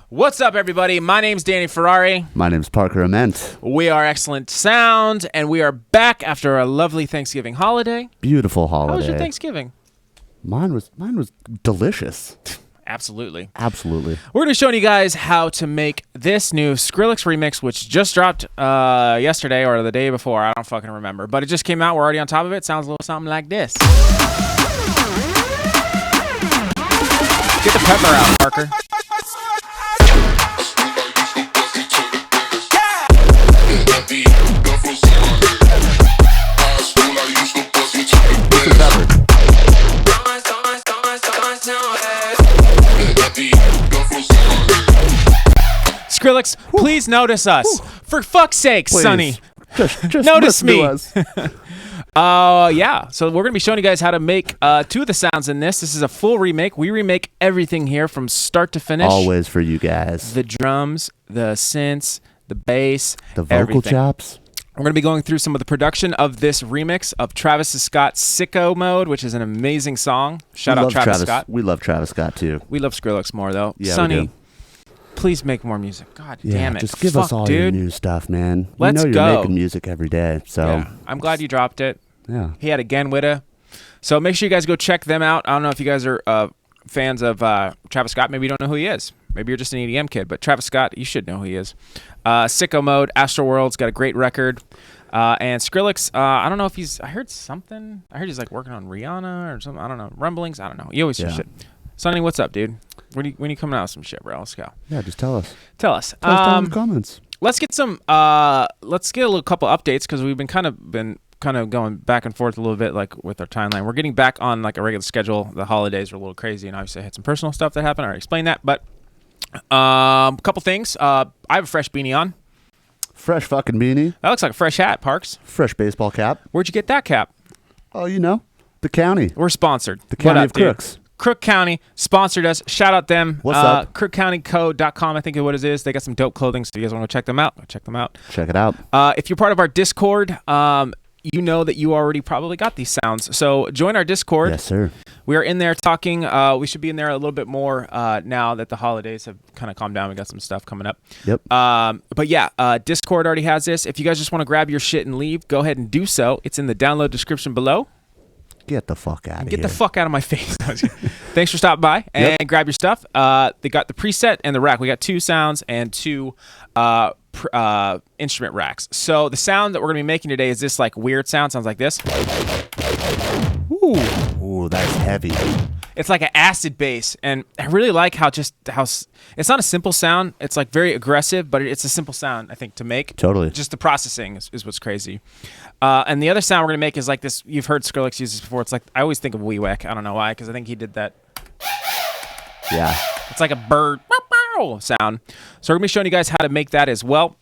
What's up, everybody? My name's Danny Ferrari. My name's Parker Ament. We are XLNT Sound, and we are back after a lovely Thanksgiving holiday. Beautiful holiday. How was your Thanksgiving? Mine was delicious. Absolutely. Absolutely. We're going to be showing you guys how to make this new Skrillex remix, which just dropped yesterday or the day before. I don't fucking remember. But it just came out. We're already on top of it. Sounds a little something like this. Get the pepper out, Parker. Skrillex, please notice us. For fuck's sake, Please. Sonny. Just Notice me. To us. Yeah. So we're going to be showing you guys how to make two of the sounds in this. This is a full remake. We remake everything here from start to finish. Always for you guys. The drums, the synths, the bass, The vocal everything. chops. We're going to be going through some of the production of this remix of Travis Scott's Sicko Mode, which is an amazing song. Shout out Travis Scott. We love Travis Scott, too. We love Skrillex more, though. Yeah, Sonny, we do. please make more music. God Yeah, damn it. just give Fuck, us all dude. your new stuff, man. Let's we know you're go. making music every day, so Yeah. I'm glad you dropped it. yeah. He had Again with it. So make sure you guys go check them out. I don't know if you guys are fans of Travis Scott. Maybe you don't know who he is. Maybe you're just an EDM kid. But Travis Scott, you should know who he is. Sicko Mode, Astroworld's got a great record. And Skrillex, I don't know if he's... I heard something. I heard he's like working on Rihanna or something. I don't know. Rumblings. I don't know. You always hear shit. Sonny, what's up, dude? When you coming out with some shit, bro? Let's go. Yeah, just tell us. Tell us. Tell us down in the comments. Let's get some. Let's get a little couple updates because we've been kind of going back and forth a little bit, like with our timeline. We're getting back on like a regular schedule. The holidays were a little crazy, and obviously I had some personal stuff that happened. I already explained that, but a couple things. I have a fresh beanie on. Fresh fucking beanie. That looks like a fresh hat, Parks. Fresh baseball cap. Where'd you get that cap? Oh, you know, the county. We're sponsored. The county What up, of dude? crooks. Crook County sponsored us. Shout out them. What's up? CrookCountyCode.com, I think is what it is. They got some dope clothing, so if you guys want to check them out, check them out. Check it out. If you're part of our Discord, you know that you already probably got these sounds. So join our Discord. Yes, sir. We are in there talking. We should be in there a little bit more now that the holidays have kind of calmed down. We got some stuff coming up. Yep. But yeah, Discord already has this. If you guys just want to grab your shit and leave, go ahead and do so. It's in the download description below. Get the fuck out of here. Get the fuck out of my face. Thanks for stopping by and grab your stuff. They got the preset and the rack. We got two sounds and two instrument racks. So the sound that we're going to be making today is this like weird sound. Sounds like this. Ooh, that's heavy. It's like an acid bass, and I really like how it's not a simple sound. It's like very aggressive, but it's a simple sound, I think, to make. Totally. Just the processing is what's crazy. And the other sound we're going to make is like this. You've heard Skrillex use this before. It's like, I always think of Weewack. I don't know why, because I think he did that. Yeah. It's like a bird sound. So we're going to be showing you guys how to make that as well.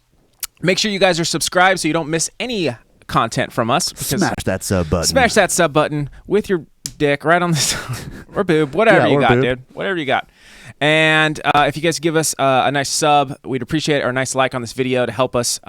Make sure you guys are subscribed so you don't miss any content from us. Smash that sub button. Smash that sub button with your dick right on this or boob, whatever you got, boob. Dude. Whatever you got. And if you guys give us a nice sub, we'd appreciate it, or a nice like on this video to help us.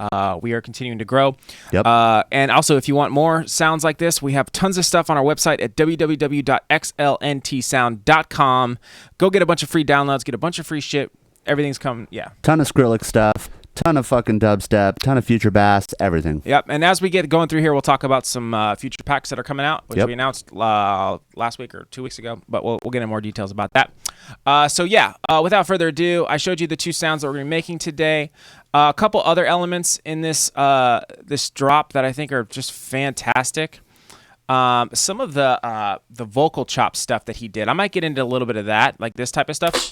We are continuing to grow. Yep. And also, if you want more sounds like this, we have tons of stuff on our website at www.xlntsound.com. Go get a bunch of free downloads, get a bunch of free shit. Everything's coming. Yeah. Ton of Skrillex stuff. Ton of fucking dubstep, ton of future bass, everything. Yep, and as we get going through here, we'll talk about some future packs that are coming out, which we announced last week or 2 weeks ago, but we'll get into more details about that. So yeah, without further ado, I showed you the two sounds that we're going to be making today. A couple other elements in this this drop that I think are just fantastic. Some of the vocal chop stuff that he did, I might get into a little bit of that, like this type of stuff.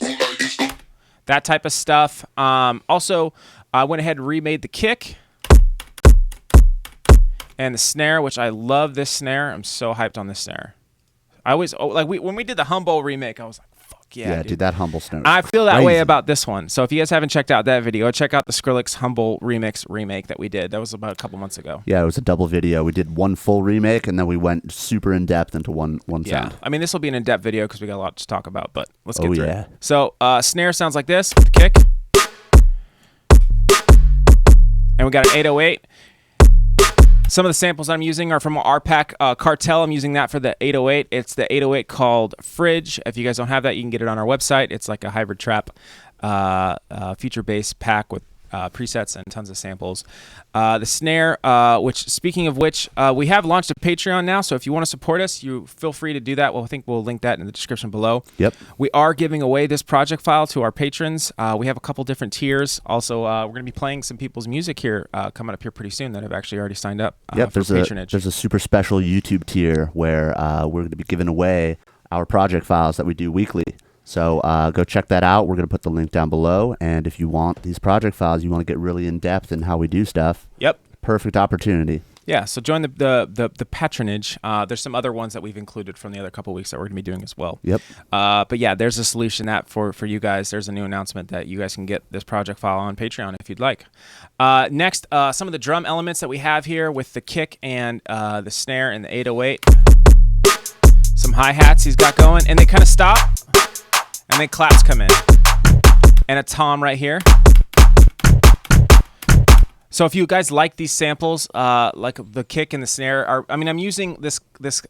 That type of stuff. Also, I went ahead and remade the kick and the snare, which I love this snare. I'm so hyped on this snare. I always when we did the Humble remake, I was like, fuck yeah, dude, that Humble snare. I feel that way about this one. So if you guys haven't checked out that video, check out the Skrillex Humble remake that we did. That was about a couple months ago. Yeah, it was a double video. We did one full remake, and then we went super in depth into one sound. I mean, this will be an in-depth video because we got a lot to talk about, but let's get through it. Yeah. So snare sounds like this, with the kick. And we got an 808. Some of the samples I'm using are from our pack Cartel. I'm using that for the 808. It's the 808 called Fridge. If you guys don't have that, you can get it on our website. It's like a hybrid trap Future Bass pack with presets and tons of samples. The Snare, which, speaking of which, we have launched a Patreon now, so if you want to support us, you feel free to do that. Well, I think we'll link that in the description below. Yep. We are giving away this project file to our patrons. We have a couple different tiers. Also, we're going to be playing some people's music here coming up here pretty soon that have actually already signed up for patronage. There's a super special YouTube tier where we're going to be giving away our project files that we do weekly. So go check that out. We're going to put the link down below. And if you want these project files, you want to get really in depth in how we do stuff. Yep. Perfect opportunity. Yeah. So join the patronage. There's some other ones that we've included from the other couple weeks that we're going to be doing as well. Yep. But yeah, there's a solution that for you guys. There's a new announcement that you guys can get this project file on Patreon if you'd like. Next, some of the drum elements that we have here with the kick and the snare and the 808. Some hi-hats he's got going, and they kind of stop. And then claps come in. And a tom right here. So if you guys like these samples, like the kick and the snare, I'm using this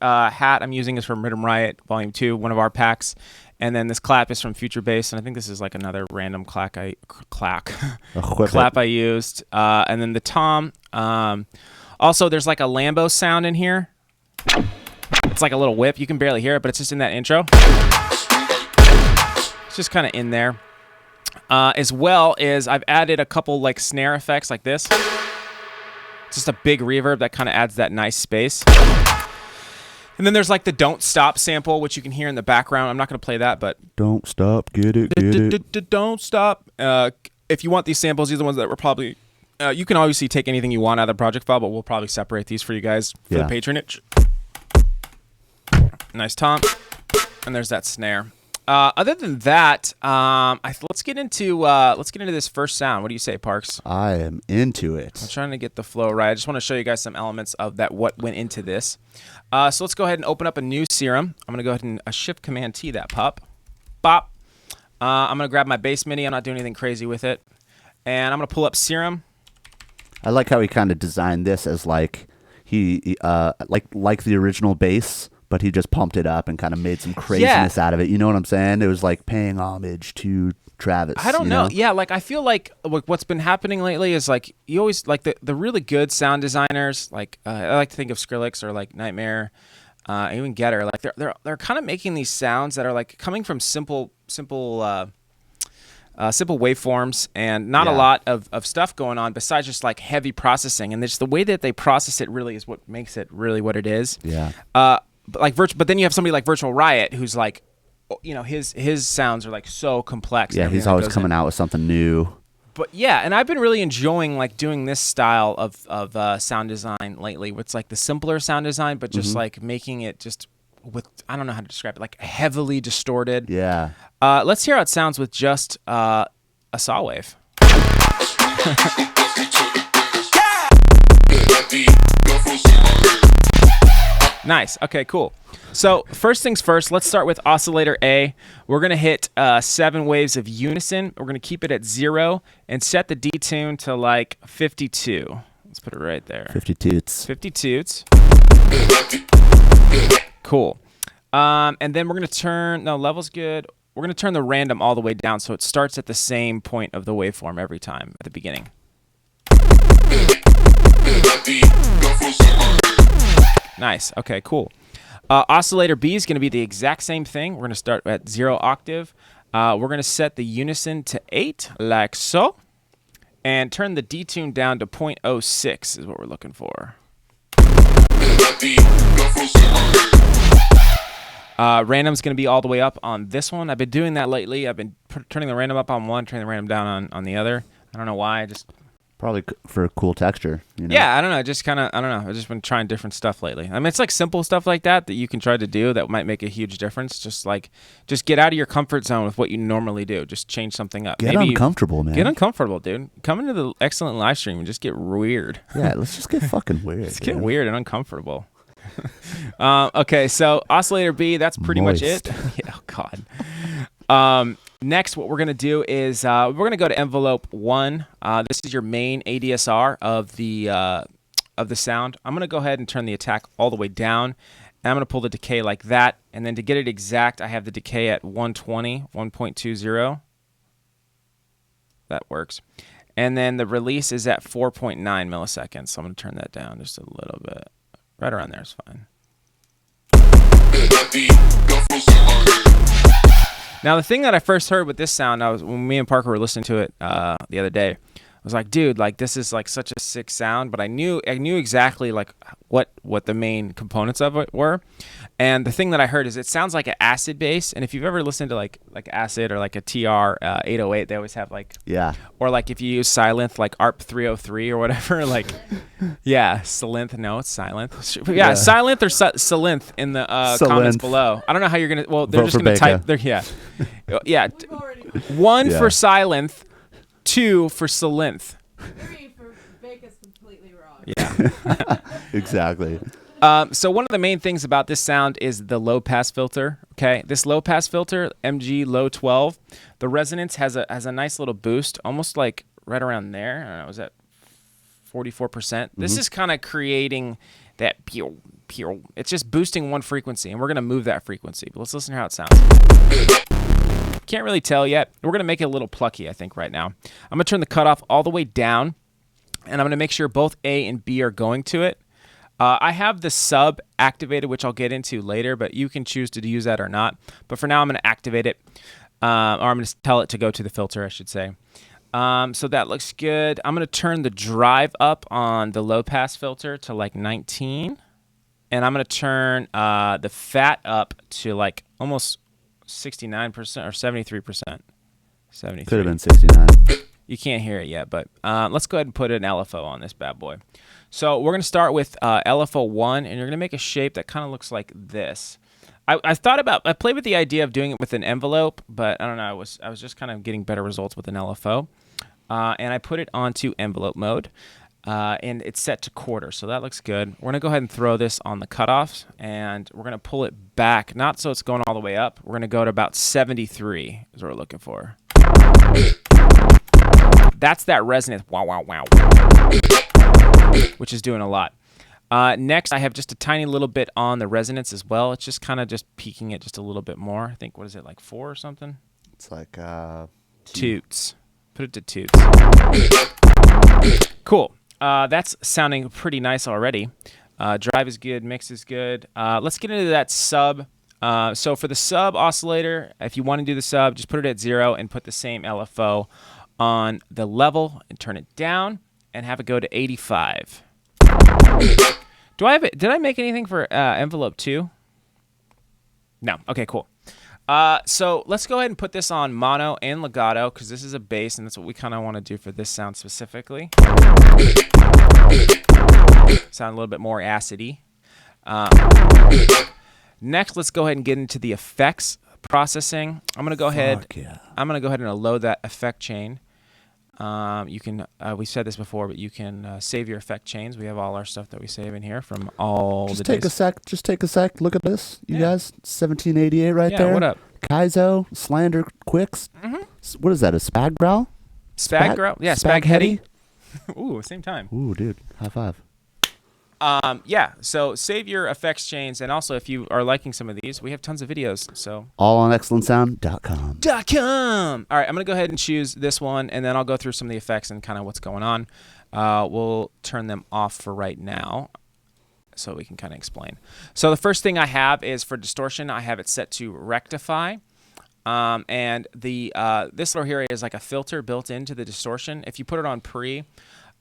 hat I'm using is from Riddim Riot Volume 2, one of our packs. And then this clap is from Future Bass, and I think this is like another random clap I used. And then the tom. Also, there's like a Lambo sound in here. It's like a little whip. You can barely hear it, but it's just in that intro. It's just kind of in there. As well as I've added a couple like snare effects like this. It's just a big reverb that kind of adds that nice space. And then there's like the Don't Stop sample, which you can hear in the background. I'm not going to play that, but... Don't stop, get it. Don't stop. If you want these samples, these are the ones that we're probably... you can obviously take anything you want out of the project file, but we'll probably separate these for you guys for the patronage. Nice tom. And there's that snare. Other than that, let's get into this first sound. What do you say, Parks? I am into it. I'm trying to get the flow right. I just want to show you guys some elements of that, what went into this. So let's go ahead and open up a new Serum. I'm going to go ahead and Shift Command T that pup. Bop. I'm going to grab my bass MIDI. I'm not doing anything crazy with it. And I'm going to pull up Serum. I like how he kind of designed this as like like the original bass, but he just pumped it up and kind of made some craziness out of it. You know what I'm saying? It was like paying homage to Travis. I don't know. Yeah, like I feel like what's been happening lately is like you always like the really good sound designers. Like I like to think of Skrillex or like Nightmare, even Getter. Like they're kind of making these sounds that are like coming from simple waveforms and not a lot of stuff going on besides just like heavy processing. And just the way that they process it really is what makes it really what it is. Yeah. But then you have somebody like Virtual Riot who's like, you know, his sounds are like so complex. Yeah, he's always coming out with something new. But yeah, and I've been really enjoying like doing this style of sound design lately. It's like the simpler sound design, but just like making it just with, I don't know how to describe it, like heavily distorted. Yeah. Let's hear how it sounds with just a saw wave. Nice. Okay, cool. So first things first, let's start with Oscillator A. We're going to hit 7 waves of unison. We're going to keep it at 0 and set the detune to like 52. Let's put it right there. 50 toots. 50 toots. Cool. And then we're going to turn, no, level's good. We're going to turn the random all the way down so it starts at the same point of the waveform every time at the beginning. Nice. Okay, cool. Oscillator B is going to be the exact same thing. We're going to start at 0 octave. We're going to set the unison to 8, like so. And turn the detune down to 0.06 is what we're looking for. Random's going to be all the way up on this one. I've been doing that lately. I've been turning the random up on one, turning the random down on the other. I don't know why. Probably for a cool texture. You know? Yeah, I don't know. Just kind of, I don't know. I've just been trying different stuff lately. I mean, it's like simple stuff like that you can try to do that might make a huge difference. Just get out of your comfort zone with what you normally do. Just change something up. Get uncomfortable, man. Get uncomfortable, dude. Come into the excellent live stream and just get weird. Yeah, let's just get fucking weird. Let's get weird and uncomfortable. Okay, so Oscillator B, that's pretty much it. Yeah, oh God. Next, what we're going to do is we're going to go to envelope 1. This is your main ADSR of the sound. I'm going to go ahead and turn the attack all the way down. And I'm going to pull the decay like that. And then to get it exact, I have the decay at 120, 1.20. that works. And then the release is at 4.9 milliseconds. So I'm going to turn that down just a little bit. Right around there is fine. Now, the thing that I first heard with this sound, when me and Parker were listening to it the other day, I was like, dude, like this is like such a sick sound, but I knew exactly like what the main components of it were. And the thing that I heard is it sounds like an acid bass. And if you've ever listened to like acid or like a TR 808, they always have like, yeah. Or like if you use Sylenth, like ARP 303 or whatever, like, yeah, Sylenth. No, it's Sylenth. Yeah, Sylenth or Sylenth in the comments below. I don't know how you're gonna. Well, they're just gonna type. Yeah, yeah. 1 for Sylenth, 2 for Sylenth. 3 for Baker's completely wrong. Yeah. Exactly. So one of the main things about this sound is the low pass filter. Okay, this low pass filter, MG Low 12, the resonance has a nice little boost, almost like right around there. I don't know, is that 44%? This is kind of creating that pew. It's just boosting one frequency, and we're gonna move that frequency. But let's listen to how it sounds. Can't really tell yet. We're gonna make it a little plucky, I think, right now. I'm gonna turn the cutoff all the way down, and I'm gonna make sure both A and B are going to it. I have the sub activated, which I'll get into later, but you can choose to use that or not. But for now, I'm going to activate it, or I'm going to tell it to go to the filter, I should say. So that looks good. I'm going to turn the drive up on the low pass filter to like 19, and I'm going to turn the fat up to like almost 69% or 73%. 73. Could have been 69. You can't hear it yet, but let's go ahead and put an LFO on this bad boy. So we're going to start with LFO 1, and you're going to make a shape that kind of looks like this. I played with the idea of doing it with an envelope, but I don't know, I was just kind of getting better results with an LFO. And I put it onto envelope mode, and it's set to quarter, so that looks good. We're going to go ahead and throw this on the cutoffs, and we're going to pull it back, not so it's going all the way up. We're going to go to about 73 is what we're looking for. That's that resonance, wow, wow, wow, which is doing a lot. Next, I have just a tiny little bit on the resonance as well. It's just kind of just peaking it just a little bit more. I think, what is it, like 4 or something? It's like toots. Put it to toots. Cool. That's sounding pretty nice already. Drive is good. Mix is good. Let's get into that sub. So for the sub oscillator, if you want to do the sub, just put it at 0 and put the same LFO on the level and turn it down and have it go to 85. Do I have it? Did I make anything for envelope 2? No. Okay, cool. So let's go ahead and put this on mono and legato because this is a bass and that's what we kind of want to do for this sound specifically. Sound a little bit more acidy. Next, let's go ahead and get into the effects processing. I'm gonna go ahead. Yeah. I'm gonna go ahead and load that effect chain. You can. We said this before, but you can save your effect chains. We have all our stuff that we save in here from all Just the take days. a sec. Just take a sec. Look at this, you guys. 1788 right there. Yeah. What up? Kaizo, Slander, Quicks. What is that? A Spag Growl? Spag Growl? Yeah, Spag Heady. Ooh, same time. Ooh, dude. High five. Yeah, so save your effects chains, and also if you are liking some of these, we have tons of videos. So All on XLNTSOUND.com. All right, I'm gonna go ahead and choose this one, and then I'll go through some of the effects and kind of what's going on. We'll turn them off for right now, so we can kind of explain. So the first thing I have is for distortion. I have it set to rectify, and the this little here is like a filter built into the distortion. If you put it on pre.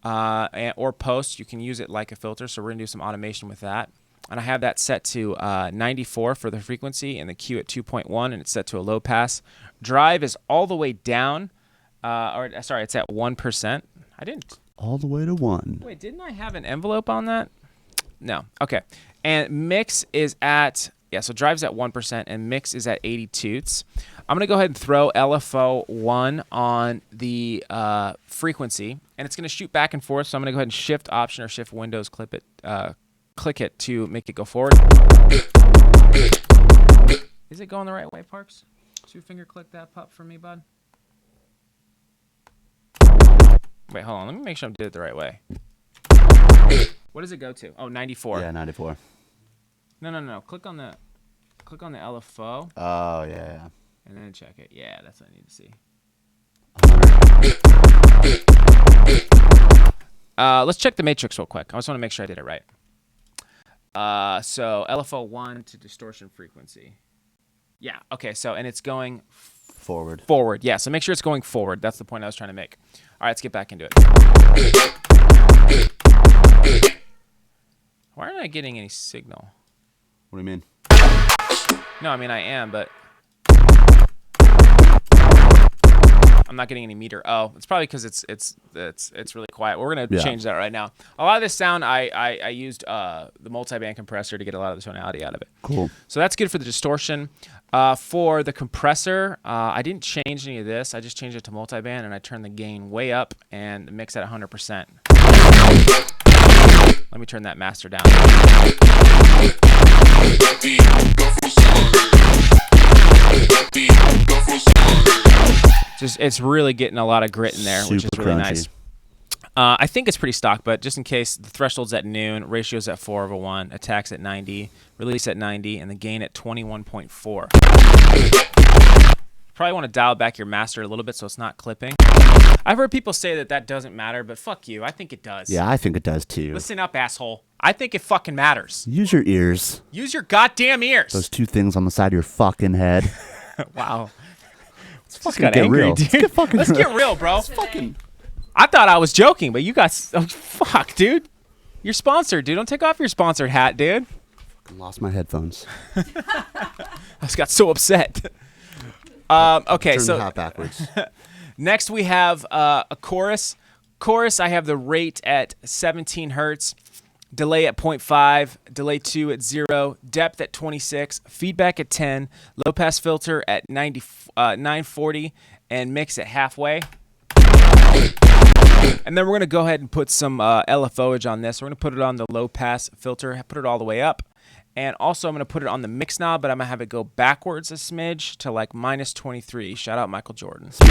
Or post, you can use it like a filter, so we're going to do some automation with that. And I have that set to 94 for the frequency and the Q at 2.1, and it's set to a low pass. Drive is all the way down, sorry, it's at 1%. I didn't. All the way to 1. Wait, didn't I have an envelope on that? No. Okay. And mix is at, so drive's at 1%, and mix is at 80 toots. I'm going to go ahead and throw LFO 1 on the frequency, and it's going to shoot back and forth. So I'm going to go ahead and shift option or shift Windows, click it to make it go forward. Is it going the right way, Parks? 2-finger click that pup for me, bud. Wait, hold on. Let me make sure I did it the right way. What does it go to? Oh, 94. Yeah, 94. No. Click on the LFO. Oh, yeah. And then check it. Yeah, that's what I need to see. Let's check the matrix real quick. I just want to make sure I did it right. So LFO1 to distortion frequency. Yeah. Okay. So and it's going Forward. forward. Yeah. So make sure it's going forward. That's the point I was trying to make. All right. Let's get back into it. Why aren't I getting any signal? What do you mean? No, I mean I am, but I'm not getting any meter. Oh, it's probably because it's really quiet. We're gonna change that right now. A lot of this sound I used the multiband compressor to get a lot of the tonality out of it. Cool. So that's good for the distortion. For the compressor, I didn't change any of this. I just changed it to multiband and I turned the gain way up and mix at 100%. Let me turn that master down. It's really getting a lot of grit in there, which is really nice. I think it's pretty stock, but just in case, the threshold's at noon, ratio's at 4/1, attacks at 90, release at 90, and the gain at 21.4. Probably want to dial back your master a little bit so it's not clipping. I've heard people say that doesn't matter, but fuck you. I think it does. Yeah, I think it does too. Listen up, asshole. I think it fucking matters. Use your ears. Use your goddamn ears. Those two things on the side of your fucking head. Wow. Let's fucking get angry, real. Dude. Let's get real, bro. Fucking. I thought I was joking, but you got... Oh, fuck, dude. You're sponsored, dude. Don't take off your sponsored hat, dude. Lost my headphones. I just got so upset. Okay, Turn so... the hat backwards. Next, we have a chorus. Chorus, I have the rate at 17 hertz, delay at 0.5, delay 2 at 0, depth at 26, feedback at 10, low pass filter at 940, and mix at halfway. And then we're going to go ahead and put some LFOage on this. We're going to put it on the low pass filter, put it all the way up. And also, I'm going to put it on the mix knob, but I'm going to have it go backwards a smidge to like minus 23. Shout out Michael Jordan. Sorry,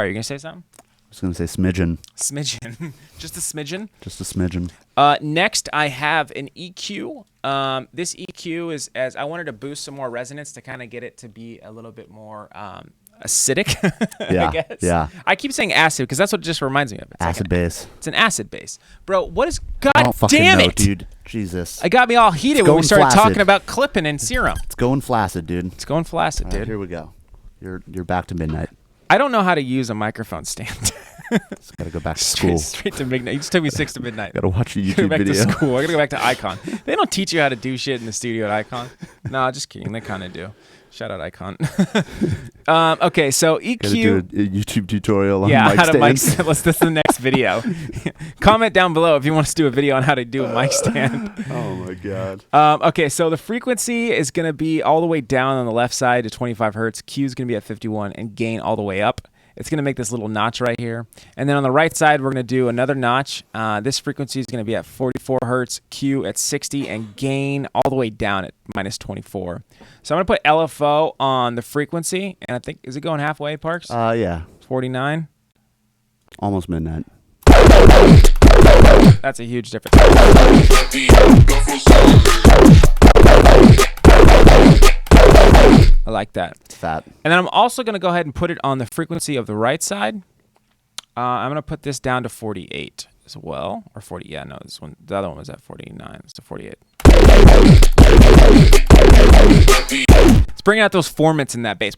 you're going to say something? I was going to say smidgen. Smidgen. Just a smidgen? Just a smidgen. Next, I have an EQ. This EQ is, as I wanted to boost some more resonance to kind of get it to be a little bit more acidic, Yeah, I guess. yeah. I keep saying acid because that's what it just reminds me of. It's Acid base. It's an acid base. Bro, what is... I God don't fucking damn know, it! dude. Jesus. I got me all heated when we going started flaccid. talking about clipping and Serum. It's going flaccid, dude. It's going flaccid, All right, dude. here we go. You're back to midnight. I don't know how to use a microphone stand. Just gotta go back to school. Straight to midnight. You just took me 6 to midnight. Gotta watch a Go YouTube back video. to school. I gotta go back to Icon. They don't teach you how to do shit in the studio at Icon. No, just kidding. They kind of do. Shout out Icon. Okay, so EQ. Gotta do a YouTube tutorial on Yeah, mic how to mic stands. stand. That's the next video. Comment down below if you want us to do a video on how to do a mic stand. Oh my god. Okay, so the frequency is going to be all the way down on the left side to 25 hertz. Q is going to be at 51 and gain all the way up. It's going to make this little notch right here. And then on the right side, we're going to do another notch. This frequency is going to be at 44 hertz, Q at 60, and gain all the way down at minus 24. So I'm going to put LFO on the frequency. And I think, is it going halfway, Parks? Yeah. 49? Almost midnight. That's a huge difference. I like that. It's fat. And then I'm also going to go ahead and put it on the frequency of the right side. I'm going to put this down to 48 as well. Or 40. Yeah, no, this one. The other one was at 49. It's to 48. Let's bring out those formants in that bass.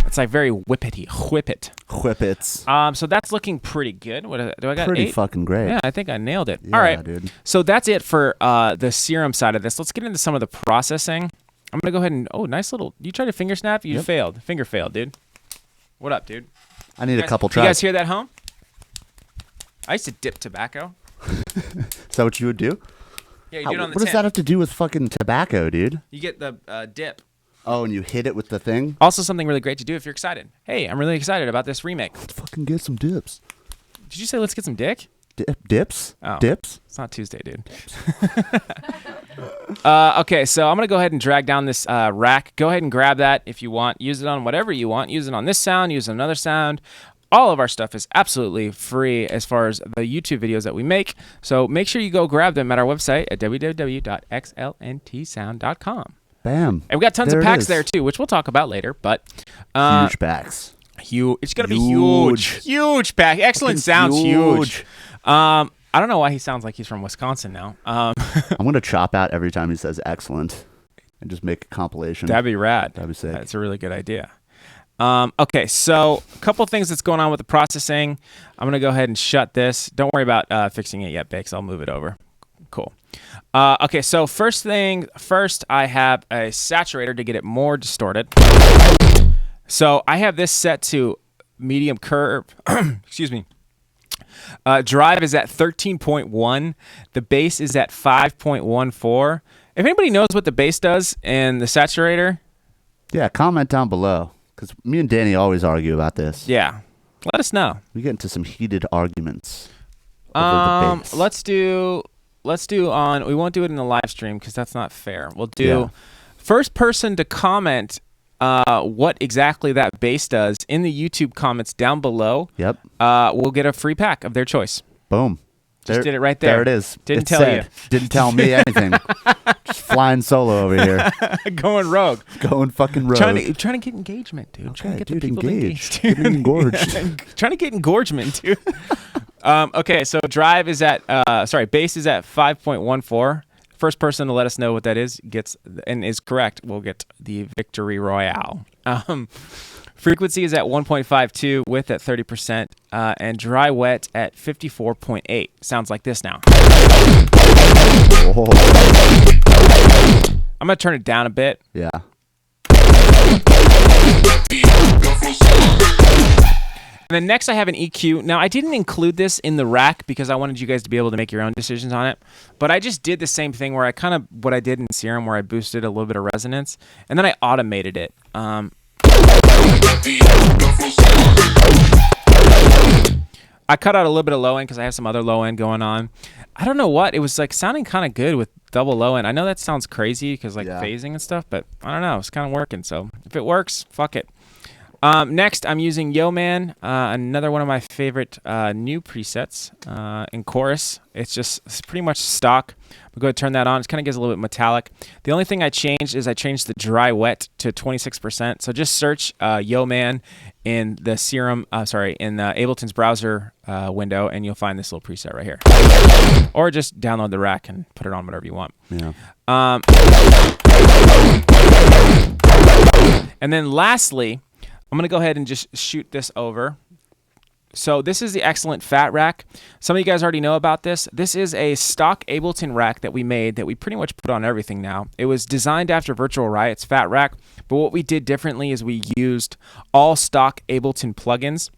It's like very whippity. Whip it. Whippets. So that's looking pretty good. What do I got? Pretty 8? fucking great. Yeah, I think I nailed it. Yeah, All right, dude. So that's it for the Serum side of this. Let's get into some of the processing. I'm gonna go ahead and nice little. You tried to finger snap. You failed. Finger failed, dude. What up, dude? I need a couple You tries. guys hear that home? I used to dip tobacco. Is that what you would do? Yeah, you do it on the What does tip. that have to do with fucking tobacco, dude? You get the dip. Oh, and you hit it with the thing? Also, something really great to do if you're excited. Hey, I'm really excited about this remake. Let's fucking get some dips. Did you say let's get some dick? Dips? Oh. Dips? It's not Tuesday, dude. Okay, so I'm going to go ahead and drag down this rack. Go ahead and grab that if you want. Use it on whatever you want. Use it on this sound. Use it on another sound. All of our stuff is absolutely free as far as the YouTube videos that we make. So make sure you go grab them at our website at www.xlntsound.com. Bam. And we got tons There of it packs is. there too, which we'll talk about later. But Huge packs. Huge. It's gonna be huge. Huge pack. Excellent sounds huge. I don't know why he sounds like he's from Wisconsin now. I'm gonna chop out every time he says excellent and just make a compilation. That'd be rad. That'd be sick. That's a really good idea. Okay, so a couple things that's going on with the processing. I'm gonna go ahead and shut this. Don't worry about fixing it yet, Bakes. I'll move it over. Cool. Okay, so first, I have a saturator to get it more distorted. So I have this set to medium curve. Excuse me. Drive is at 13.1. The bass is at 5.14. If anybody knows what the bass does in the saturator, yeah, comment down below, because me and Danny always argue about this. yeah, let us know. We get into some heated arguments over the bass. Let's do on. We won't do it in the live stream because that's not fair. We'll do first person to comment what exactly that bass does in the YouTube comments down belo. Yep. We'll get a free pack of their choice. Boom. Just did it right there. There it is. Didn't tell you. Didn't tell me anything. Just flying solo over here. Going rogue. Going fucking rogue. Trying to get engagement, dude. Okay, Trying to get dude, the people engaged. to engage. Getting engorged. Trying to get engorgement, dude. Okay, so drive is at bass is at 5.14. First person to let us know what that is gets and is correct will get the victory royale. Frequency is at 1.52, width at 30%, and dry wet at 54.8. Sounds like this now. Oh. I'm gonna turn it down a bit. Yeah. And then next I have an EQ. Now I didn't include this in the rack because I wanted you guys to be able to make your own decisions on it. But I just did the same thing where I kind of what I did in Serum where I boosted a little bit of resonance and then I automated it. I cut out a little bit of low end because I have some other low end going on. I don't know what. It was like sounding kind of good with double low end. I know that sounds crazy because like phasing and stuff, but I don't know. It's kind of working. So if it works, fuck it. Next, I'm using Yo Man, another one of my favorite new presets in chorus. It's pretty much stock. We'll go ahead and turn that on. It kind of gives a little bit metallic. The only thing I changed is I changed the dry wet to 26%. So just search Yo Man in the Serum, in Ableton's browser window, and you'll find this little preset right here. Or just download the rack and put it on whatever you want. Yeah. And then lastly, I'm going to go ahead and just shoot this over. So this is the Excellent Fat Rack. Some of you guys already know about this. This is a stock Ableton rack that we made that we pretty much put on everything now. It was designed after Virtual Riot's Fat Rack, but what we did differently is we used all stock Ableton plugins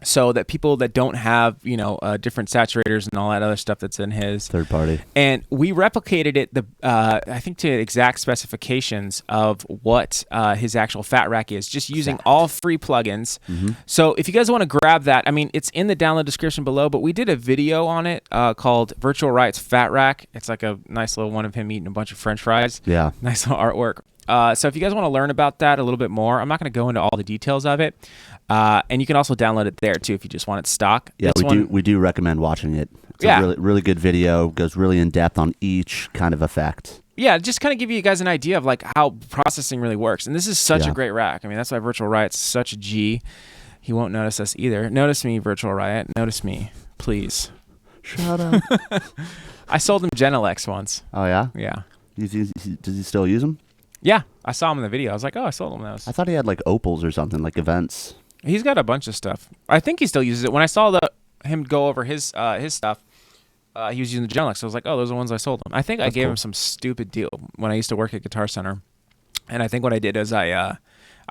so that people that don't have, different saturators and all that other stuff that's in his third party. And we replicated it, I think, to exact specifications of what his actual Fat Rack is, just using all free plugins. Mm-hmm. So if you guys want to grab that, I mean, it's in the download description below, but we did a video on it called Virtual Riot's Fat Rack. It's like a nice little one of him eating a bunch of French fries. Yeah. Nice little artwork. So if you guys want to learn about that a little bit more, I'm not going to go into all the details of it. And you can also download it there too if you just want it stock. Yeah, we do recommend watching it. It's a really, really good video. Goes really in depth on each kind of effect. Yeah, just kind of give you guys an idea of like how processing really works. And this is such a great rack. I mean, that's why Virtual Riot's such a G. He won't notice us either. Notice me, Virtual Riot. Notice me, please. Shut up. I sold him Genelex once. Oh yeah? Yeah. Does he still use them? Yeah, I saw him in the video. I was like, oh, I sold him those. I thought he had like opals or something, like events. He's got a bunch of stuff. I think he still uses it. When I saw him go over his stuff, he was using the Genelex. So I was like, oh, those are the ones I sold him. I think I gave him some stupid deal when I used to work at Guitar Center. And I think what I did is I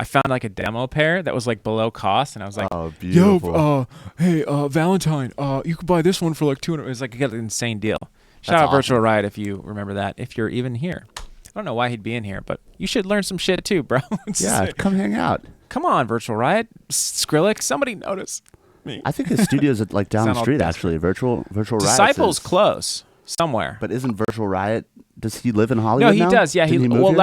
found like a demo pair that was like below cost, and I was like, oh, beautiful. Hey, Valentine, you could buy this one for like $200. It was like an insane deal. Shout out awesome. Virtual Riot if you remember that, if you're even here. I don't know why he'd be in here, but you should learn some shit too, bro. Yeah, come hang out. Come on, Virtual Riot. Skrillex, somebody notice me. I think his studio's like down the street, actually. Virtual Riot. Disciple's close somewhere. But isn't Virtual Riot? Does he live in Hollywood? No, he now? does. Yeah, Didn't he move well, here?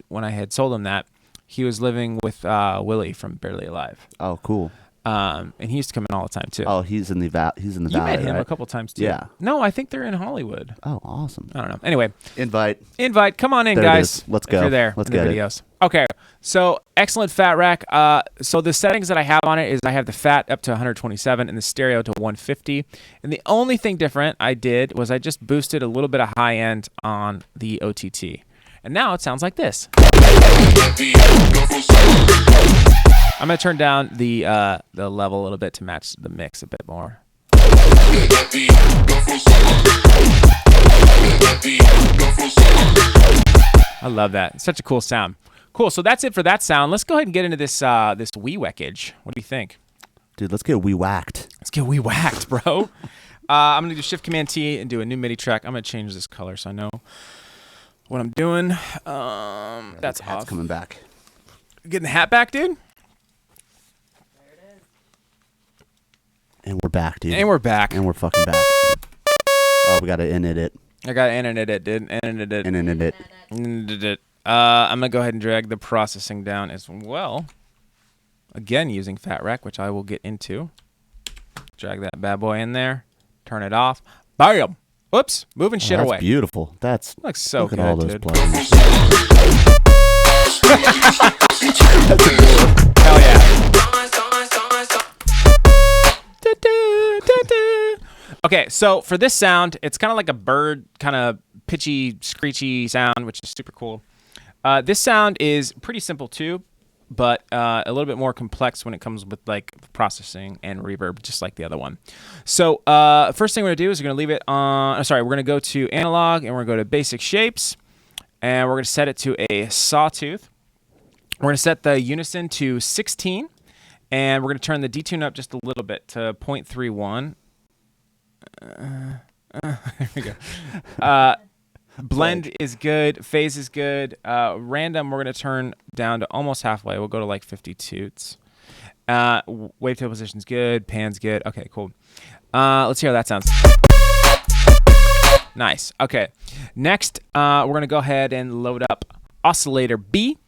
when I had sold him that, he was living with Willie from Barely Alive. Oh, cool. And he used to come in all the time too. Oh, he's in the valley. You met him right? a couple times too. Yeah. No, I think they're in Hollywood. Oh, awesome. I don't know. Anyway, invite. Come on in, There it guys. is. Let's go. If you're there. Let's in the get it. videos. Okay, So excellent fat rack. So the settings that I have on it is I have the fat up to 127 and the stereo to 150. And the only thing different I did was I just boosted a little bit of high end on the OTT. And now it sounds like this. I'm gonna turn down the level a little bit to match the mix a bit more. I love that. It's such a cool sound. Cool. So that's it for that sound. Let's go ahead and get into this this wee weckage. What do you think? Dude, let's get wee whacked. Let's get wee whacked, bro. I'm gonna do Shift Command T and do a new MIDI track. I'm gonna change this color so I know what I'm doing. That's Hat's off. coming back. Getting the hat back, dude. And we're back, dude. And we're back. And we're fucking back. Oh, we got to edit it. I got to edit it, dude. Edit it. Edit it. I'm going to go ahead and drag the processing down as well. Again, using Fat Rack, which I will get into. Drag that bad boy in there. Turn it off. Bam! Whoops. Moving shit That's away. beautiful. That's Looks so look good, at all those dude. plugins. Hell yeah. Okay, so for this sound, it's kind of like a bird, kind of pitchy, screechy sound, which is super cool. This sound is pretty simple too, but a little bit more complex when it comes with like processing and reverb, just like the other one. So first thing we're gonna do is we're gonna leave it on. We're gonna go to analog and we're gonna go to basic shapes, and we're gonna set it to a sawtooth. We're gonna set the unison to 16. And we're going to turn the detune up just a little bit to 0.31. There we go. Blend is good. Phase is good. Random, we're going to turn down to almost halfway. We'll go to like 50 toots. Wavetable position's good. Pan's good. Okay, cool. Let's hear how that sounds. Nice. Okay. Next, we're going to go ahead and load up Oscillator B.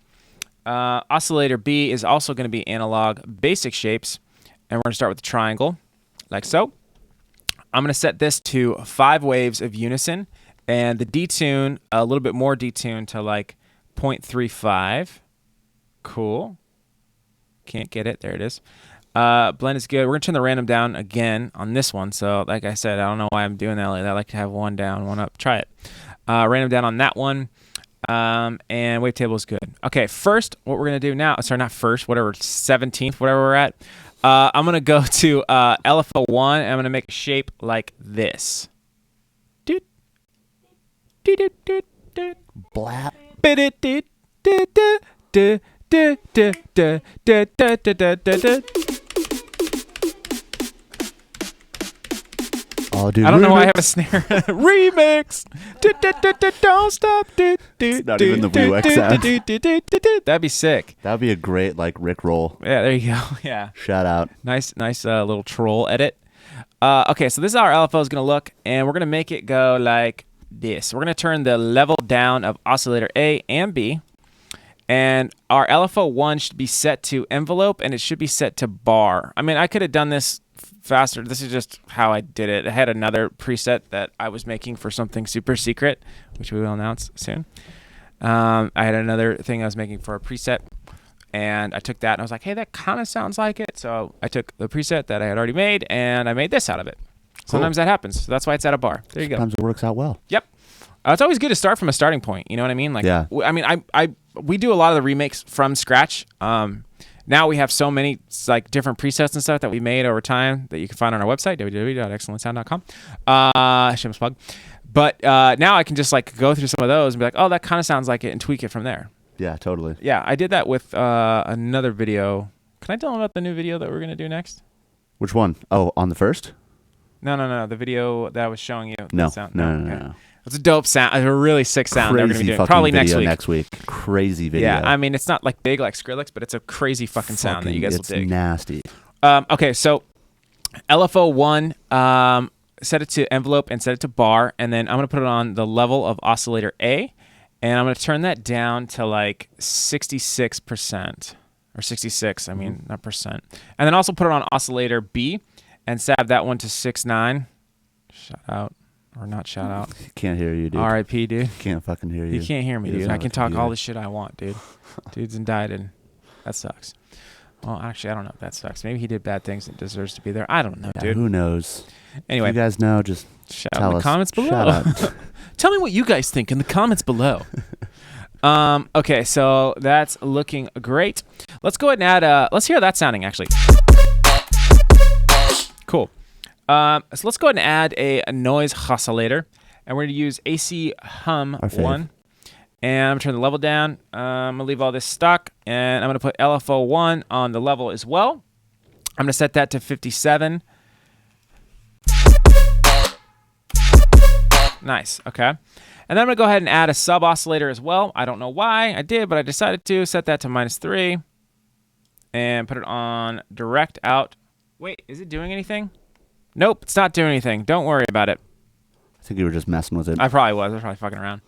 Oscillator B is also going to be analog basic shapes, and we're going to start with the triangle, like so. I'm going to set this to 5 waves of unison, and the detune, a little bit more detune to like 0.35. Cool. Can't get it. There it is. Blend is good. We're going to turn the random down again on this one. So like I said, I don't know why I'm doing that like that. I like to have one down, one up. Try it. Random down on that one. And wavetable is good. Okay, first, what we're going to do now, sorry, not first, whatever, 17th, whatever we're at, I'm going to go to LFO1, and I'm going to make a shape like this. Blap. Oh, dude, I don't know why I have a snare. Remix. Don't stop. Not even the Wii Wax sound. That'd be sick. That'd be a great like Rick roll. Yeah, there you go. Yeah. Shout out. Nice little troll edit. Okay, so this is how our LFO is going to look, and we're going to make it go like this. We're going to turn the level down of Oscillator A and B, and our LFO1 should be set to envelope, and it should be set to bar. I mean, I could have done this faster. This is just how I did it. I had another preset that I was making for something super secret, which we will announce soon. I had another thing I was making for a preset, and I took that and I was like, hey, that kind of sounds like it. So I took the preset that I had already made and I made this out of it. Sometimes that happens. So that's why it's at a bar. There you go. Sometimes it works out well. Yep. It's always good to start from a starting point. You know what I mean? Like, yeah. I mean, we do a lot of the remakes from scratch. Now we have so many like different presets and stuff that we made over time that you can find on our website, www.xlntsound.com. Shameless plug. But now I can just like go through some of those and be like, oh, that kind of sounds like it, and tweak it from there. Yeah, totally. Yeah, I did that with another video. Can I tell them about the new video that we're going to do next? Which one? Oh, on the first? No. The video that I was showing you. No. It's a dope sound. It's a really sick sound that we're going to be doing. Fucking Probably video next week. Crazy video. Yeah, I mean, it's not like big like Skrillex, but it's a crazy fucking sound that you guys will dig. It's nasty. Okay, so LFO1, set it to envelope and set it to bar, and then I'm going to put it on the level of Oscillator A, and I'm going to turn that down to like 66%. Or 66, I mean, not percent. And then also put it on Oscillator B and stab that one to 6.9. Shout out Or not shout out. Can't hear you, dude. R.I.P., dude. Can't fucking hear you. You can't hear me, He doesn't dude. I have a can talk all computer. the shit I want, dude. Dude's indicted. That sucks. Well, actually, I don't know if that sucks. Maybe he did bad things and deserves to be there. I don't know, Yeah, dude. who knows? Anyway. If you guys know, just Shout tell out in the us. comments below. Shout out. Tell me what you guys think in the comments below. Okay, so that's looking great. Let's go ahead and add, let's hear that sounding, actually. Cool. So let's go ahead and add a noise oscillator. And we're going to use AC Hum Our fave. 1. And I'm going to turn the level down. I'm going to leave all this stock. And I'm going to put LFO 1 on the level as well. I'm going to set that to 57. Nice. Okay. And then I'm going to go ahead and add a sub oscillator as well. I don't know why I did, but I decided to set that to -3 and put it on direct out. Wait, is it doing anything? Nope, it's not doing anything. Don't worry about it. I think you were just messing with it. I probably was. I was probably fucking around.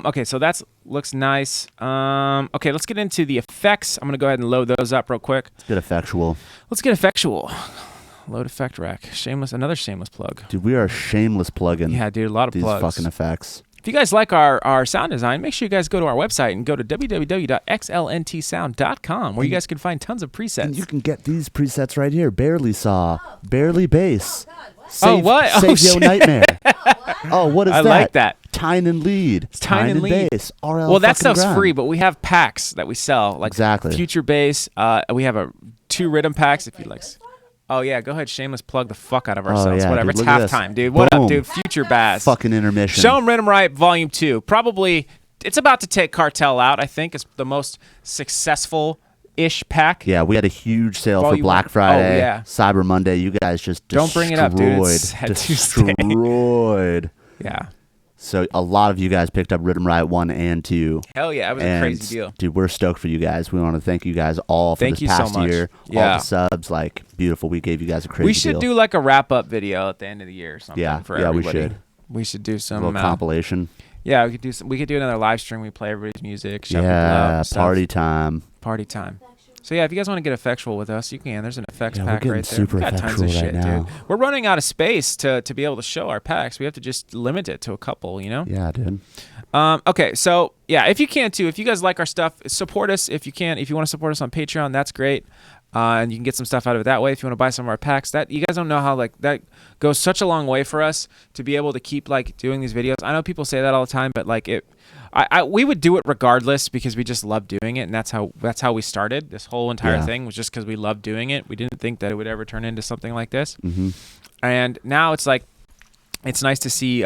Okay, so that looks nice. Okay, let's get into the effects. I'm going to go ahead and load those up real quick. Let's get effectual. Let's get effectual. Load effect rack. Shameless, another shameless plug. Dude, we are shameless plugging Yeah, dude, a lot of these plugs. fucking effects. If you guys like our sound design, make sure you guys go to our website and go to www.xlntsound.com where you guys can find tons of presets. And you can get these presets right here. Barely Saw, Barely Bass. Oh, what? Oh, Save Yo shit. Nightmare. Oh, what is I that? like that. Tyne and Lead. Tyne and Lead. Bass. RL Well, that fucking stuff's grind. free, but we have packs that we sell, like Exactly. Future Bass. We have 2 Riddim packs if you like. Oh yeah, go ahead, shameless plug the fuck out of ourselves. yeah, Whatever, dude, it's look at this. halftime, dude. What Boom. up, dude? Future Bass. Fucking intermission. Show 'em Riddim Riot Volume 2. Probably, it's about to take Cartel out. I think it's the most successful-ish pack. Yeah, we had a huge sale Volume for Black one. Friday. Oh, yeah. Cyber Monday. You guys just Don't bring it up, dude. It's at Tuesday. Destroyed. Yeah. So a lot of you guys picked up Riddim Riot 1 and 2. Hell yeah, it was a And, crazy deal. Dude, we're stoked for you guys. We want to thank you guys all for Thank this you so past much. year. Yeah. All the subs, like, beautiful. We gave you guys a crazy We should deal. do like a wrap-up video at the end of the year or something Yeah, for yeah, we everybody. should. We should do a some little compilation. Yeah, we could do some. We could do another live stream. We play everybody's music. Shout people Yeah, out, stuff. party time. Party time. So yeah, if you guys want to get effectual with us, you can. There's an effects Yeah, we're pack getting right there. super We got tons of effectual shit, right now. dude. We're running out of space to be able to show our packs. We have to just limit it to a couple, you know? Yeah, dude. Okay, so yeah, if you can too, if you guys like our stuff, support us if you can. If you want to support us on Patreon, that's great. And you can get some stuff out of it that way. If you want to buy some of our packs, that you guys don't know how like that goes such a long way for us to be able to keep like doing these videos. I know people say that all the time, but like we would do it regardless because we just love doing it, and that's how we started. This whole entire thing was just because we loved doing it. We didn't think that it would ever turn into something like this. Mm-hmm. And now it's like, it's nice to see,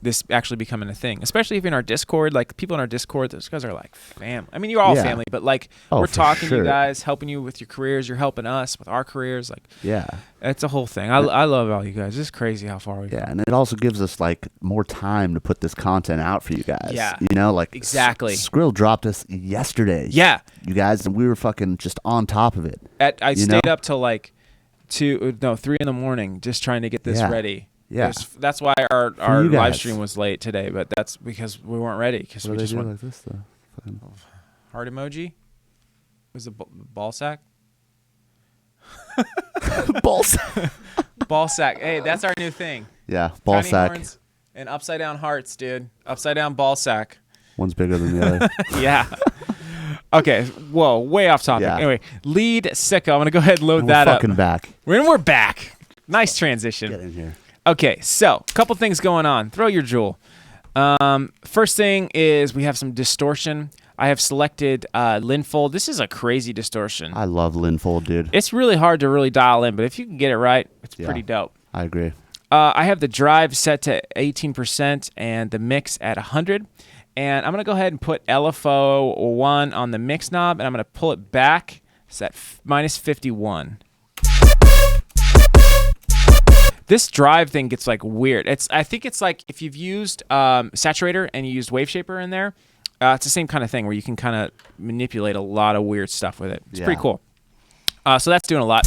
this actually becoming a thing, especially if in our Discord, like people in our Discord, those guys are like fam. I mean, you're all Yeah. family, but like Oh, we're for talking to sure. you guys, helping you with your careers. You're helping us with our careers. Like, Yeah. it's a whole thing. I love all you guys. It's crazy how far we've Yeah, come. and it also gives us like more time to put this content out for you guys. Yeah. You know, like Exactly. Skrill dropped us yesterday. Yeah. You guys, and we were fucking just on top of it. I You stayed know? up till like 3 in the morning just trying to get this Yeah. ready. Yeah. That's why our you live guys. stream was late today, but that's because we weren't ready. Because we just went like this though? Fucking- heart emoji. Was it ball sack? Balls. Ball sack. Hey, that's our new thing. Yeah, ball Tiny sack. horns and upside down hearts, dude. Upside down ball sack. One's bigger than the other. Yeah. Okay. Whoa. Way off topic. Yeah. Anyway, lead Sicko. I'm gonna go ahead and load And that we're up. fucking back. We're back. Nice transition. Get in here. Okay, so a couple things going on. Throw your jewel. First thing is we have some distortion. I have selected Linfold. This is a crazy distortion. I love Linfold, dude. It's really hard to really dial in, but if you can get it right, it's Yeah. pretty dope. I agree. I have the drive set to 18% and the mix at 100. And I'm going to go ahead and put LFO 1 on the mix knob, and I'm going to pull it back. It's at -51. This drive thing gets like weird. I think it's like if you've used Saturator and you used Wave Shaper in there, it's the same kind of thing where you can kind of manipulate a lot of weird stuff with it. It's pretty cool. So that's doing a lot.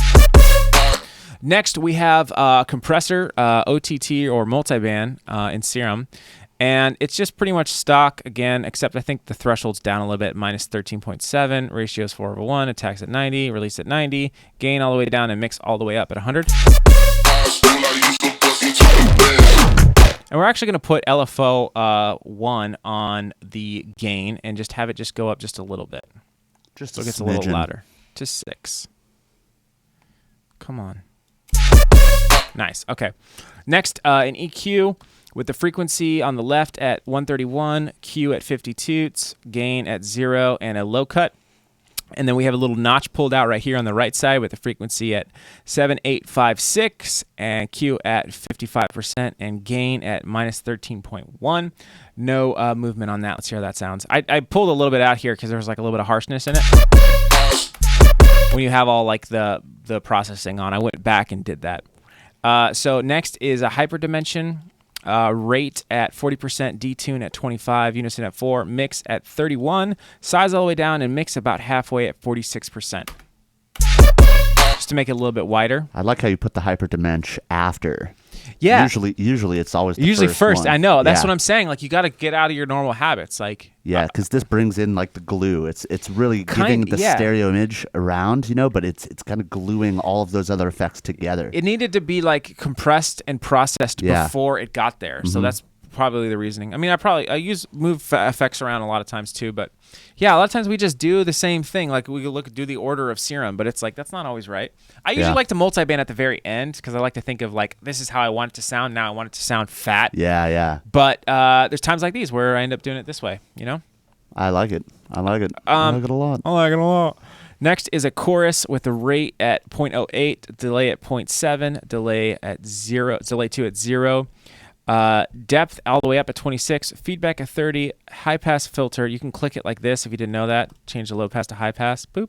Next, we have Compressor, OTT or Multiband in Serum. And it's just pretty much stock again, except I think the threshold's down a little bit, -13.7, ratio's 4/1, attacks at 90, release at 90, gain all the way down, and mix all the way up at 100. And we're actually going to put LFO 1 on the gain and just have it just go up just a little bit. Just so it gets a smidgen. little louder. To 6. Come on. Nice. Okay. Next, an EQ with the frequency on the left at 131, Q at 50 toots, gain at 0, and a low cut. And then we have a little notch pulled out right here on the right side with the frequency at 7856 and Q at 55% and gain at minus 13.1. No movement on that. Let's see how that sounds. I pulled a little bit out here because there was like a little bit of harshness in it. When you have all like the processing on, I went back and did that. So next is a Hyperdimension. Rate at 40%, detune at 25, unison at 4, mix at 31, size all the way down, and mix about halfway at 46%. Just to make it a little bit wider. I like how you put the hyperdimension after. Yeah. Usually it's always the first. one. I know. That's what I'm saying. Like, you got to get out of your normal habits. Like, yeah, because this brings in like the glue. It's really giving the stereo image around, but it's kind of gluing all of those other effects together. It needed to be like compressed and processed before it got there. So that's probably the reasoning. I mean, I use move effects around a lot of times too, but yeah, a lot of times we just do the same thing. Like we do the order of Serum, but it's like that's not always right. I usually like to multiband at the very end because I like to think of like this is how I want it to sound. Now I want it to sound fat. Yeah. But there's times like these where I end up doing it this way. I like it. I like it a lot. I like it a lot. Next is a chorus with a rate at 0.08, delay at 0.7, delay at 0, delay 2 at 0. Depth all the way up at 26, feedback at 30, high pass filter. You can click it like this if you didn't know that. Change the low pass to high pass. Boop.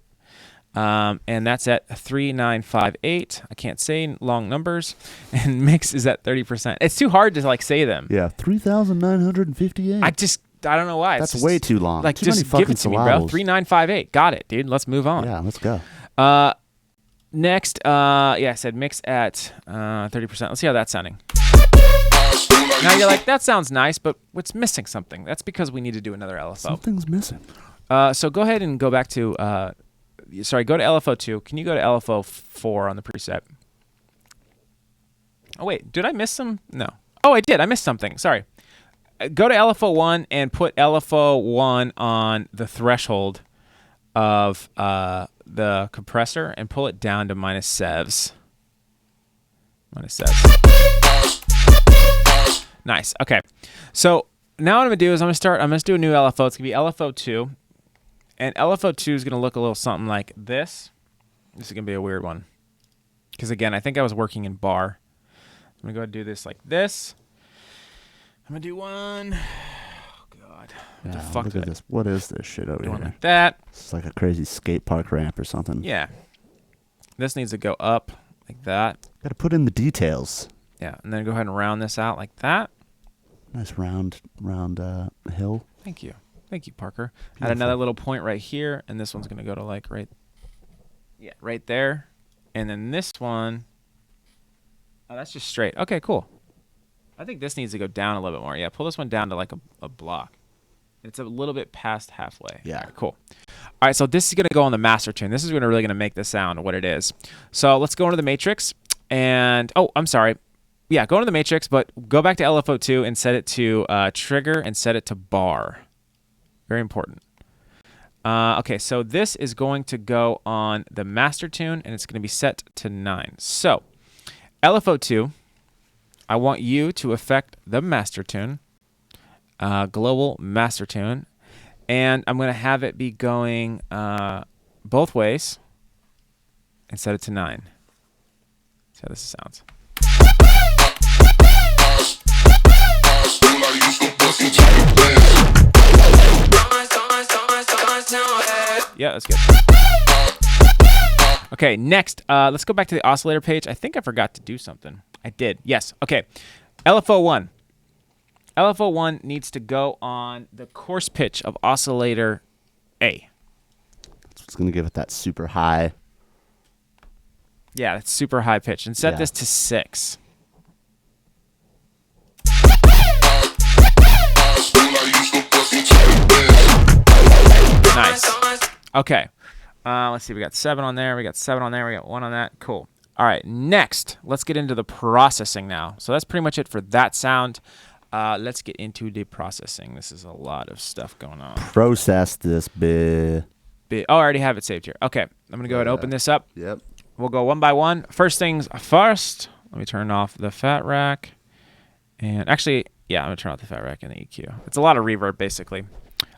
And that's at 3958. I can't say long numbers. And mix is at 30%. It's too hard to like say them. Yeah, 3,958. I don't know why. That's way too long. Like, too just many fucking give it to syllables. me, bro. 3958. Got it, dude. Let's move on. Yeah, let's go. Next, I said mix at 30%. Let's see how that's sounding. Now you're like, that sounds nice, but what's missing something? That's because we need to do another LFO. Something's missing. So go ahead and go back to, go to LFO 2. Can you go to LFO 4 on the preset? Oh, wait, did I miss some? No. Oh, I did. I missed something. Sorry. Go to LFO 1 and put LFO 1 on the threshold of the compressor and pull it down to minus sevs. Minus sevs. Nice. Okay. So now what I'm going to do is I'm going to do a new LFO. It's going to be LFO 2. And LFO 2 is going to look a little something like this. This is going to be a weird one. Because, again, I think I was working in bar. I'm going to go ahead and do this like this. I'm going to do one. Oh, God. What the fuck look at this. What is this shit over here? Like that. It's like a crazy skate park ramp or something. Yeah. This needs to go up like that. Got to put in the details. Yeah. And then go ahead and round this out like that. Nice round hill. Thank you. Thank you, Parker. Beautiful. Add another little point right here. And this one's going to go to like right there. And then this one. Oh, that's just straight. Okay, cool. I think this needs to go down a little bit more. Yeah, pull this one down to like a block. It's a little bit past halfway. Yeah. All right, cool. All right, so this is going to go on the master tune. This is really going to make the sound what it is. So let's go into the matrix. And, oh, I'm sorry. Yeah, go into the matrix, but go back to LFO 2 and set it to trigger and set it to bar. Very important. Okay, so this is going to go on the master tune, and it's going to be set to 9. So LFO 2, I want you to affect the master tune, global master tune, and I'm going to have it be going both ways and set it to 9. See how this sounds. Yeah, that's good. Okay, next, let's go back to the oscillator page. I think I forgot to do something. I did. Yes. Okay. LFO 1. LFO 1 needs to go on the coarse pitch of oscillator A. It's going to give it that super high. Yeah, it's super high pitch. And set this to 6. Nice. Okay. Let's see. We got 7 on there. We got 7 on there. We got 1 on that. Cool. All right. Next, let's get into the processing now. So that's pretty much it for that sound. let's get into the processing. This is a lot of stuff going on. Process this bit. Oh, I already have it saved here. Okay, I'm going to go ahead and open this up. Yep. We'll go one by one. First things first, let me turn off the fat rack. And actually, yeah, I'm going to turn off the fat rack and the EQ. It's a lot of reverb, basically.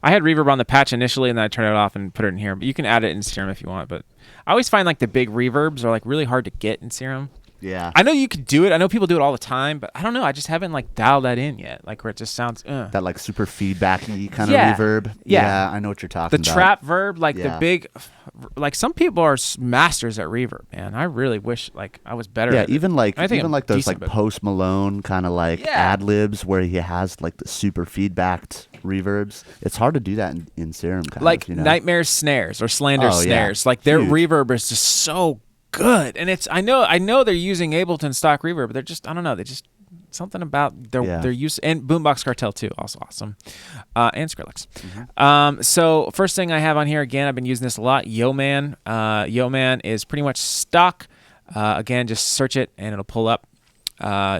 I had reverb on the patch initially, and then I turned it off and put it in here. But you can add it in Serum if you want. But I always find like the big reverbs are like really hard to get in Serum. Yeah. I know you could do it. I know people do it all the time, but I don't know. I just haven't like dialed that in yet. Like where it just sounds. That like super feedbacky kind Yeah. of reverb. Yeah. I know what you're talking The about. trap verb, like the Yeah. big, like some people are masters at reverb, man. I really wish like I was better. Yeah, at it. even like I think even I'm like those decent, like but- Post Malone kind of like Yeah. ad libs where he has like the super feedbacked reverbs. It's hard to do that in Serum. Kind like of, you know? Nightmare snares or Slander Oh, yeah. snares. Like their Huge. reverb is just so good, and it's I know they're using Ableton stock reverb, but they're just I don't know. They just something about their use and Boombox Cartel too, also awesome, and Skrillex. So first thing I have on here again, I've been using this a lot. Yo Man is pretty much stock. Again, just search it and it'll pull up.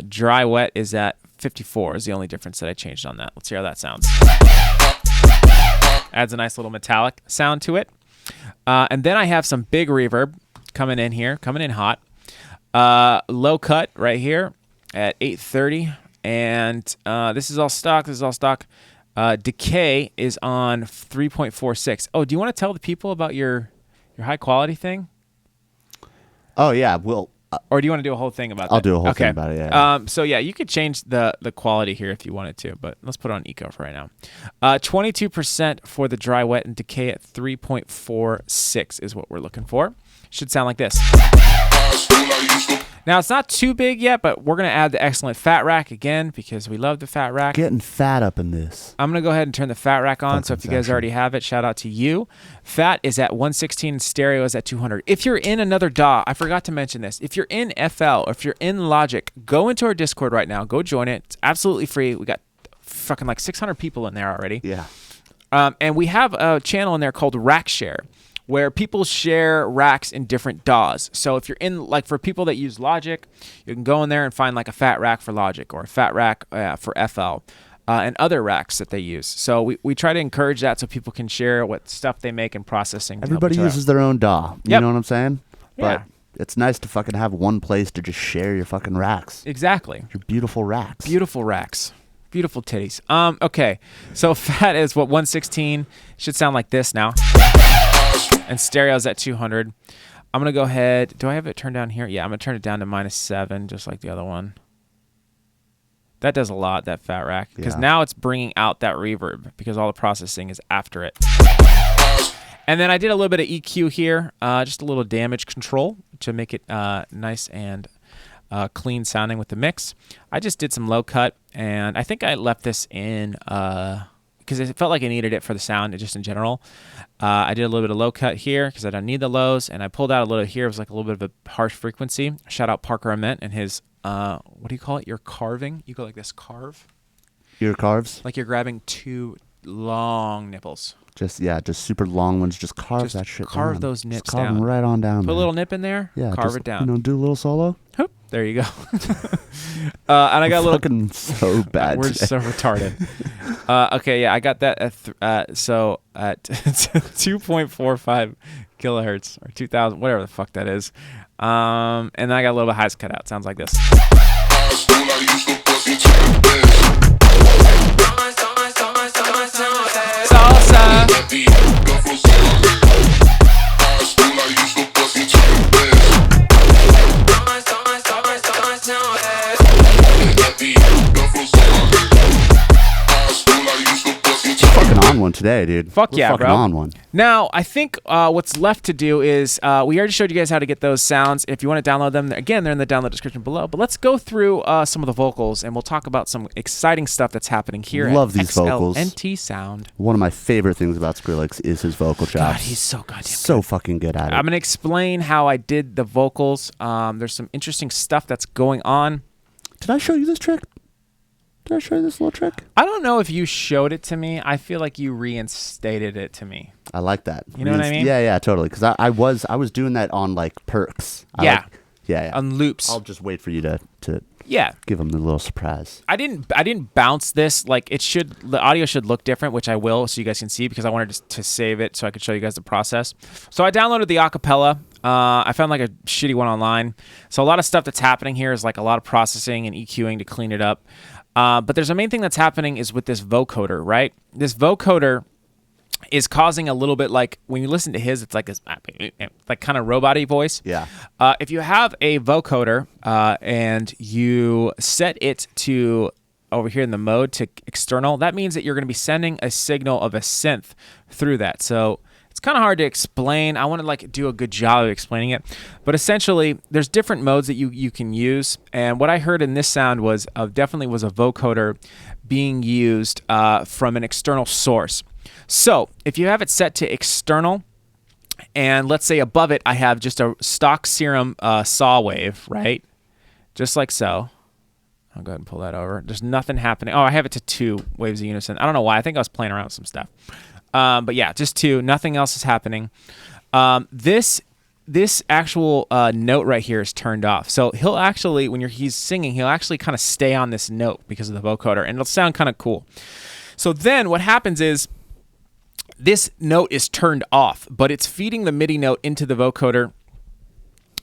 Dry Wet is at 54 is the only difference that I changed on that. Let's hear how that sounds. Adds a nice little metallic sound to it. And then I have some big reverb coming in here, coming in hot. Low cut right here at 830. And this is all stock. Decay is on 3.46. Oh, do you want to tell the people about your high quality thing? Oh yeah, well, Or do you want to do a whole thing about that? I'll do a whole Okay. thing about it. Yeah. So yeah, you could change the quality here if you wanted to, but let's put it on eco for right now. 22% for the dry wet and decay at 3.46 is what we're looking for. Should sound like this. Now it's not too big yet, but we're gonna add the excellent fat rack again because we love the fat rack. Getting fat up in this. I'm going to go ahead and turn the fat rack on. So if you guys section. already have it, shout out to you. Fat is at 116 and stereo is at 200. If you're in another DAW, I forgot to mention this. If you're in FL or if you're in Logic, go into our Discord right now. Go join it. It's absolutely free. We got fucking like 600 people in there already. Yeah. And we have a channel in there called Rack Share, where people share racks in different DAWs. So if you're in, like for people that use Logic, you can go in there and find like a fat rack for Logic or a fat rack for FL and other racks that they use. So we try to encourage that so people can share what stuff they make in processing. to help Everybody each other out. uses their own DAW. You Yep. know what I'm saying? Yeah. But it's nice to fucking have one place to just share your fucking racks. Exactly. Your beautiful racks. Beautiful racks. Beautiful titties. Okay. So fat is what, 116. Should sound like this now. And stereo's at 200. I'm going to go ahead. Do I have it turned down here? Yeah, I'm going to turn it down to -7, just like the other one. That does a lot, that fat rack. Because Yeah. now it's bringing out that reverb because all the processing is after it. And then I did a little bit of EQ here, just a little damage control to make it nice and clean sounding with the mix. I just did some low cut, and I think I left this in because it felt like I needed it for the sound, just in general. I did a little bit of low cut here because I don't need the lows, and I pulled out a little here. It was like a little bit of a harsh frequency. Shout out Parker Ament and his, what do you call it? Your carving? You go like this, carve? Ear carves. Like you're grabbing two long nipples. Just super long ones. Just carve Just that shit carve down. those Just nips carve them down. right on down. Put a man. little nip in there, Yeah, carve just, it down. Do a little solo. Hoop, there you go. And I got a little... Fucking so bad. We're today. so retarded. Okay, yeah, I got that at so at 2.45 kilohertz or 2000, whatever the fuck that is. And then I got a little bit highs cut out. Sounds like this. Salsa. Fucking on one today, dude. Fuck We're yeah, fucking bro. on one. Now, I think what's left to do is we already showed you guys how to get those sounds. If you want to download them, again, they're in the download description below. But let's go through some of the vocals, and we'll talk about some exciting stuff that's happening here Love at these vocals. XLNT Sound. One of my favorite things about Skrillex is his vocal chops. God, he's so goddamn so fucking good at it. I'm going to explain how I did the vocals. There's some interesting stuff that's going on. Did I show you this trick? Did I show you this little trick? I don't know if you showed it to me. I feel like you reinstated it to me. I like that. You know what I mean? Yeah, totally. Because I was doing that on like perks. Yeah. Yeah. On loops. I'll just wait for you to Yeah. Give them the little surprise. I didn't bounce this. Like the audio should look different, which I will, so you guys can see, because I wanted to save it so I could show you guys the process. So I downloaded the acapella. I found like a shitty one online. So a lot of stuff that's happening here is like a lot of processing and EQing to clean it up. But there's a main thing that's happening is with this vocoder, right? This vocoder is causing a little bit, like when you listen to his, it's like this like kind of robot-y voice. Yeah. If you have a vocoder and you set it to over here in the mode to external, that means that you're going to be sending a signal of a synth through that. So it's kind of hard to explain. I want to like do a good job of explaining it, but essentially there's different modes that you can use. And what I heard in this sound was definitely was a vocoder being used from an external source. So if you have it set to external, and let's say above it I have just a stock Serum saw wave, right? Just like so. I'll go ahead and pull that over. There's nothing happening. Oh, I have it to 2 waves of unison. I don't know why. I think I was playing around with some stuff. But yeah, just 2. Nothing else is happening. This actual note right here is turned off. So he'll actually, when he's singing, he'll actually kind of stay on this note because of the vocoder, and it'll sound kind of cool. So then what happens is this note is turned off, but it's feeding the MIDI note into the vocoder,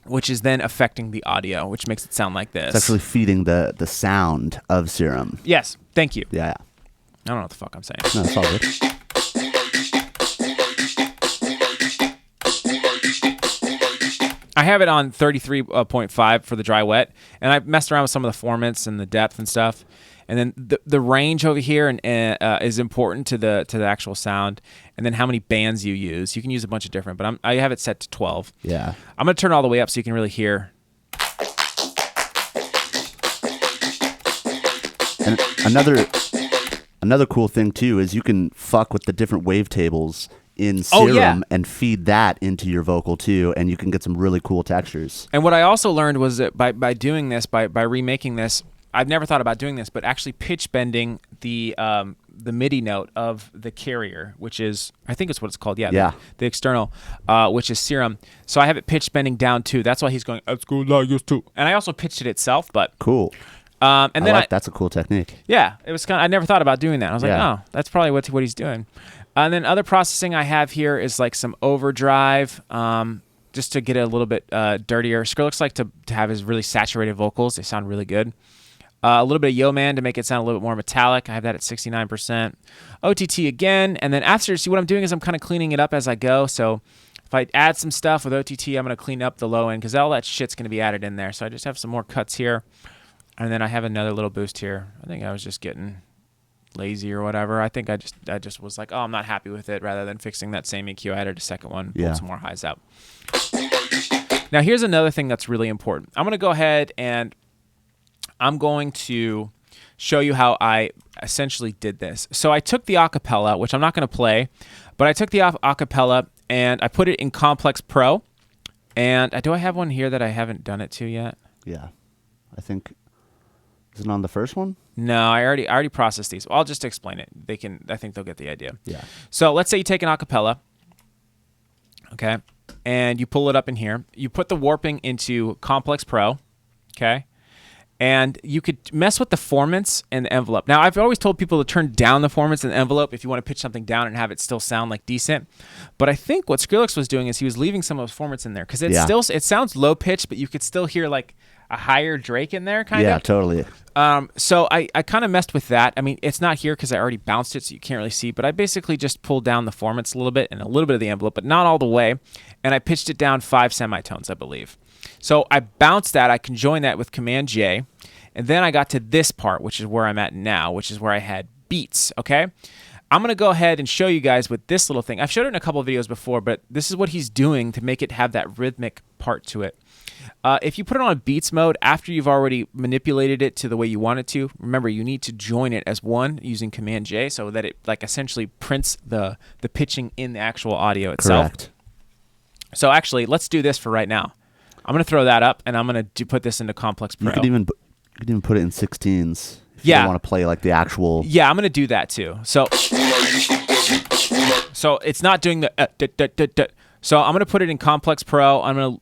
which is then affecting the audio, which makes it sound like this. It's actually feeding the sound of Serum. Yes, thank you. Yeah. I don't know what the fuck I'm saying. No, it's all good. I have it on 33.5 for the dry wet, and I messed around with some of the formants and the depth and stuff. And then the range over here is important to the actual sound, and then how many bands you use. You can use a bunch of different, but I have it set to 12. Yeah. I'm gonna turn it all the way up so you can really hear. And another cool thing too is you can fuck with the different wavetables in Serum and feed that into your vocal too, and you can get some really cool textures. And what I also learned was that by doing this, by remaking this, I've never thought about doing this, but actually pitch bending the MIDI note of the carrier, which is, I think it's what it's called, the external, which is Serum. So I have it pitch bending down too. That's why he's going, "Let's go like this too." And I also pitched it itself, but cool. And then that's a cool technique. Yeah, it was kind of, I never thought about doing that. I was like, oh, that's probably what he's doing. And then other processing I have here is like some overdrive, just to get it a little bit dirtier. Skrillex likes to have his really saturated vocals. They sound really good. A little bit of Yo Man to make it sound a little bit more metallic. I have that at 69%. OTT again. And then after, see what I'm doing is I'm kind of cleaning it up as I go. So if I add some stuff with OTT, I'm going to clean up the low end because all that shit's going to be added in there. So I just have some more cuts here. And then I have another little boost here. I think I was just getting lazy or whatever. I think I just was like, oh, I'm not happy with it, rather than fixing that same EQ. I added a second one, pulled some more highs out. Now here's another thing that's really important. I'm going to go ahead and I'm going to show you how I essentially did this. So I took the acapella, which I'm not going to play, but I took the acapella and I put it in Complex Pro. And do I have one here that I haven't done it to yet? Yeah. I think, is it on the first one? No, I already processed these. I'll just explain it. I think they'll get the idea. Yeah. So let's say you take an acapella, okay, and you pull it up in here. You put the warping into Complex Pro, okay, and you could mess with the formants and the envelope. Now, I've always told people to turn down the formants and the envelope if you want to pitch something down and have it still sound like decent. But I think what Skrillex was doing is he was leaving some of those formants in there because it sounds low pitched, but you could still hear like a higher Drake in there, kind of. Yeah, totally. So I kind of messed with that. I mean, it's not here because I already bounced it, so you can't really see. But I basically just pulled down the formants a little bit and a little bit of the envelope, but not all the way. And I pitched it down 5 semitones, I believe. So I bounced that. I conjoined that with Command J. And then I got to this part, which is where I'm at now, which is where I had beats, okay? I'm going to go ahead and show you guys with this little thing. I've showed it in a couple of videos before, but this is what he's doing to make it have that rhythmic part to it. If you put it on beats mode after you've already manipulated it to the way you want it to, remember you need to join it as one using Command J so that it like essentially prints the pitching in the actual audio itself. Correct. So actually, let's do this for right now. I'm going to throw that up, and I'm going to put this into Complex Pro. You could even put it in 16s if you don't want to play like the actual. Yeah, I'm going to do that too. So it's not doing the. So I'm going to put it in Complex Pro. I'm going to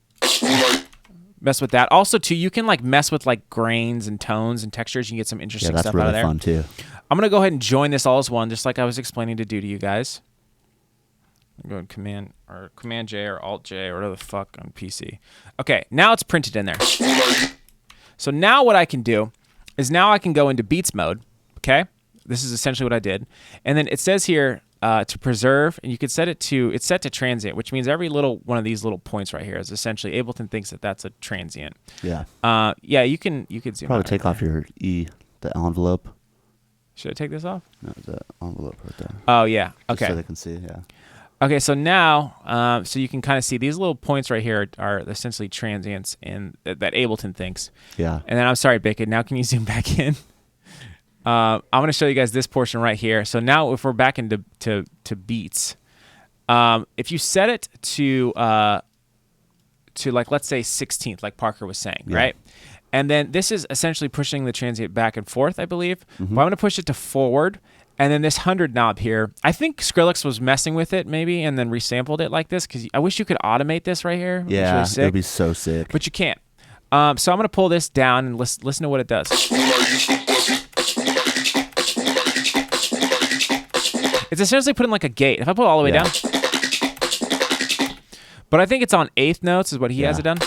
mess with that. Also, too, you can like mess with like grains and tones and textures. You can get some interesting stuff out of there. Fun too. I'm gonna go ahead and join this all as one, just like I was explaining to do to you guys. I'm going Command J or Alt J or whatever the fuck on PC. Okay, now it's printed in there. So now what I can do is now I can go into Beats mode. Okay, this is essentially what I did, and then it says here to preserve, and you could set it to it's set to transient, which means every little one of these little points right here is essentially Ableton thinks that that's a transient. Yeah. Yeah, you can zoom probably out take right off your the envelope. Should I take this off? No, the envelope right there. Oh yeah. Just Okay. so they can see. Yeah. Okay, so now, so you can kind of see these little points right here are essentially transients in that Ableton thinks. Yeah. And then I'm sorry, Bacon. Now can you zoom back in? I'm going to show you guys this portion right here. So now if we're back into to beats, if you set it to like let's say 16th, like Parker was saying, right? And then this is essentially pushing the transient back and forth, I believe. But I'm going to push it to forward. And then this 100 knob here, I think Skrillex was messing with it maybe and then resampled it like this because I wish you could automate this right here. Yeah, really sick, it would be so sick. but you can't. So I'm going to pull this down and listen to what it does. It's essentially putting like a gate. If I pull it all the way down. But I think it's on 8th notes is what he has it done.